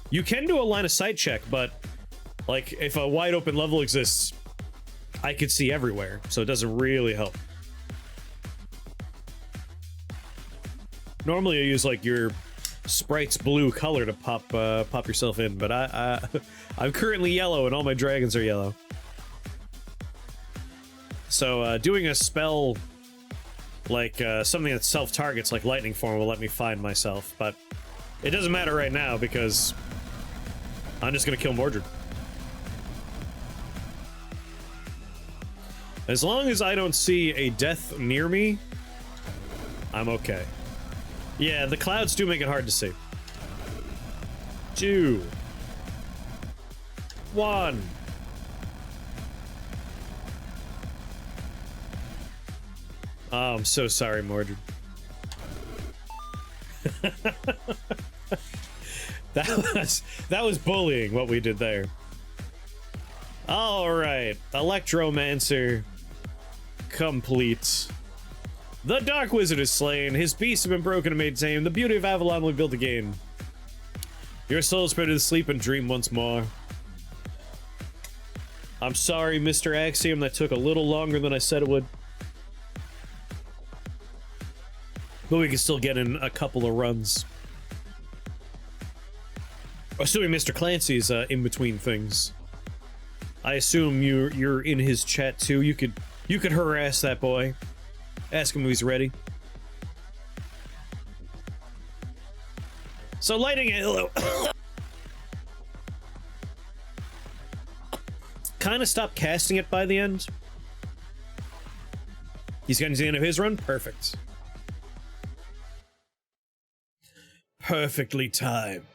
You can do a line of sight check, but like, if a wide open level exists, I could see everywhere, so it doesn't really help. Normally I use, like, your sprite's blue color to pop yourself in, but I'm currently yellow and all my dragons are yellow. So, doing a spell Like, something that self-targets, like lightning form, will let me find myself, but it doesn't matter right now because I'm just gonna kill Mordred. As long as I don't see a death near me, I'm okay. Yeah, the clouds do make it hard to see. 2, 1. Oh, I'm so sorry, Mordred. that was bullying what we did there. All right, Electromancer complete. The Dark Wizard is slain. His beasts have been broken and made tame. The beauty of Avalon will build again. Your soul is permitted to sleep and dream once more. I'm sorry, Mr. Axiom, that took a little longer than I said it would. But we can still get in a couple of runs. Assuming Mr. Clancy's in between things. I assume you're in his chat too. You could harass that boy. Ask him if he's ready. So lighting it. Kind of stopped casting it by the end. He's getting to the end of his run. Perfect. Perfectly timed.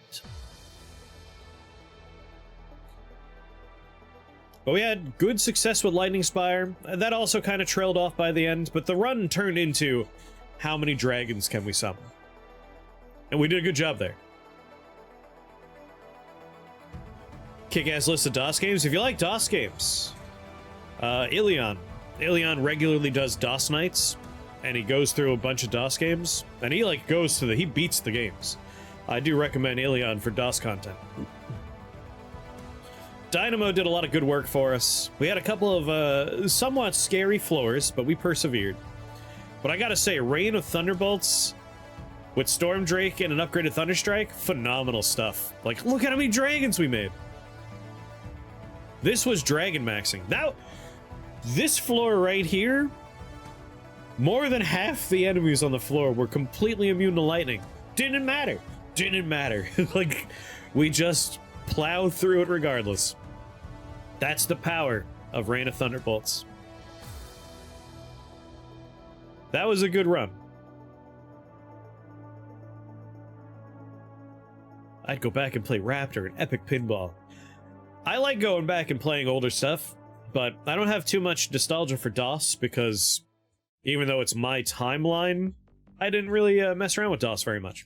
But we had good success with Lightning Spire. That also kind of trailed off by the end, but the run turned into how many dragons can we summon? And we did a good job there. Kick-ass list of DOS games. If you like DOS games, Ilion regularly does DOS nights, and he goes through a bunch of DOS games, and he like he beats the games. I do recommend Ilion for DOS content. Dynamo did a lot of good work for us. We had a couple of somewhat scary floors, but we persevered. But I gotta say, Rain of Thunderbolts with Storm Drake and an upgraded Thunderstrike, phenomenal stuff. Like, look at how many dragons we made. This was dragon maxing. This floor right here, more than half the enemies on the floor were completely immune to lightning. Didn't matter. Like, we just plowed through it regardless. That's the power of Rain of Thunderbolts. That was a good run. I'd go back and play Raptor and Epic Pinball. I like going back and playing older stuff, but I don't have too much nostalgia for DOS because even though it's my timeline, I didn't really mess around with DOS very much.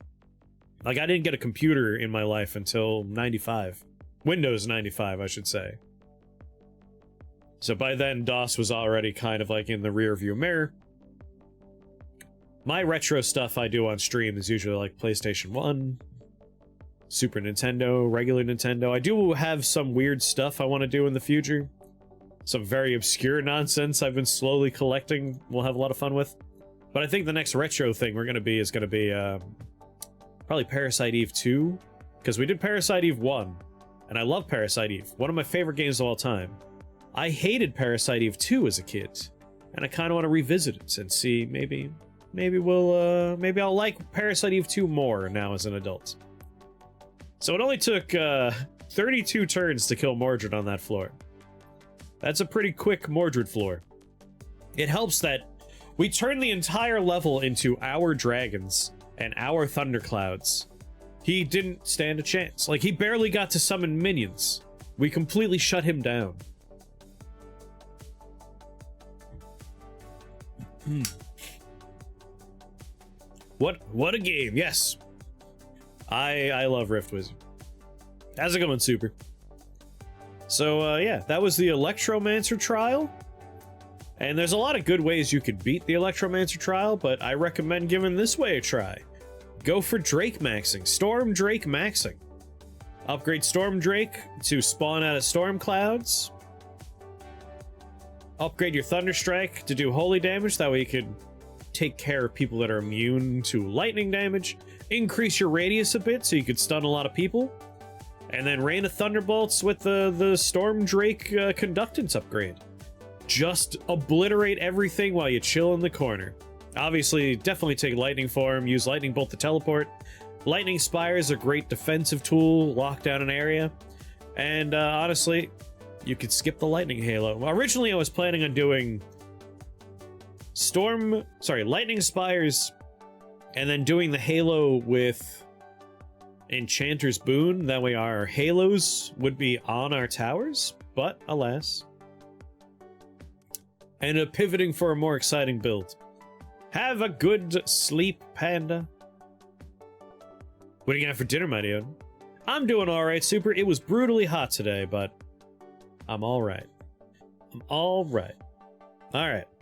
Like, I didn't get a computer in my life until 95. Windows 95, I should say. So by then, DOS was already kind of like in the rearview mirror. My retro stuff I do on stream is usually like PlayStation 1, Super Nintendo, regular Nintendo. I do have some weird stuff I want to do in the future. Some very obscure nonsense I've been slowly collecting we'll have a lot of fun with. But I think the next retro thing we're going to be probably Parasite Eve 2, because we did Parasite Eve 1, and I love Parasite Eve, one of my favorite games of all time. I hated Parasite Eve 2 as a kid, and I kind of want to revisit it and see maybe I'll like Parasite Eve 2 more now as an adult. So it only took 32 turns to kill Mordred on that floor. That's a pretty quick Mordred floor. It helps that we turned the entire level into our dragons and our thunderclouds. He didn't stand a chance. Like, he barely got to summon minions. We completely shut him down. What a game, yes. I love Rift Wizard. How's it going, Super? So, yeah, that was the Electromancer trial. And there's a lot of good ways you could beat the Electromancer trial, but I recommend giving this way a try. Go for Drake maxing, Storm Drake maxing. Upgrade Storm Drake to spawn out of storm clouds. Upgrade your Thunderstrike to do holy damage, that way you can take care of people that are immune to lightning damage. Increase your radius a bit so you could stun a lot of people. And then Rain of Thunderbolts with the Storm Drake conductance upgrade. Just obliterate everything while you chill in the corner. Obviously, definitely take lightning form, use lightning bolt to teleport. Lightning spire is a great defensive tool, lock down an area. And honestly, you could skip the lightning halo. Well, originally I was planning on doing lightning spires and then doing the halo with Enchanter's Boon. That way our halos would be on our towers, but alas. Ended up pivoting for a more exciting build. Have a good sleep, Panda. What are you gonna have for dinner, my dude? I'm doing alright, Super. It was brutally hot today, but I'm alright. I'm alright. Alright.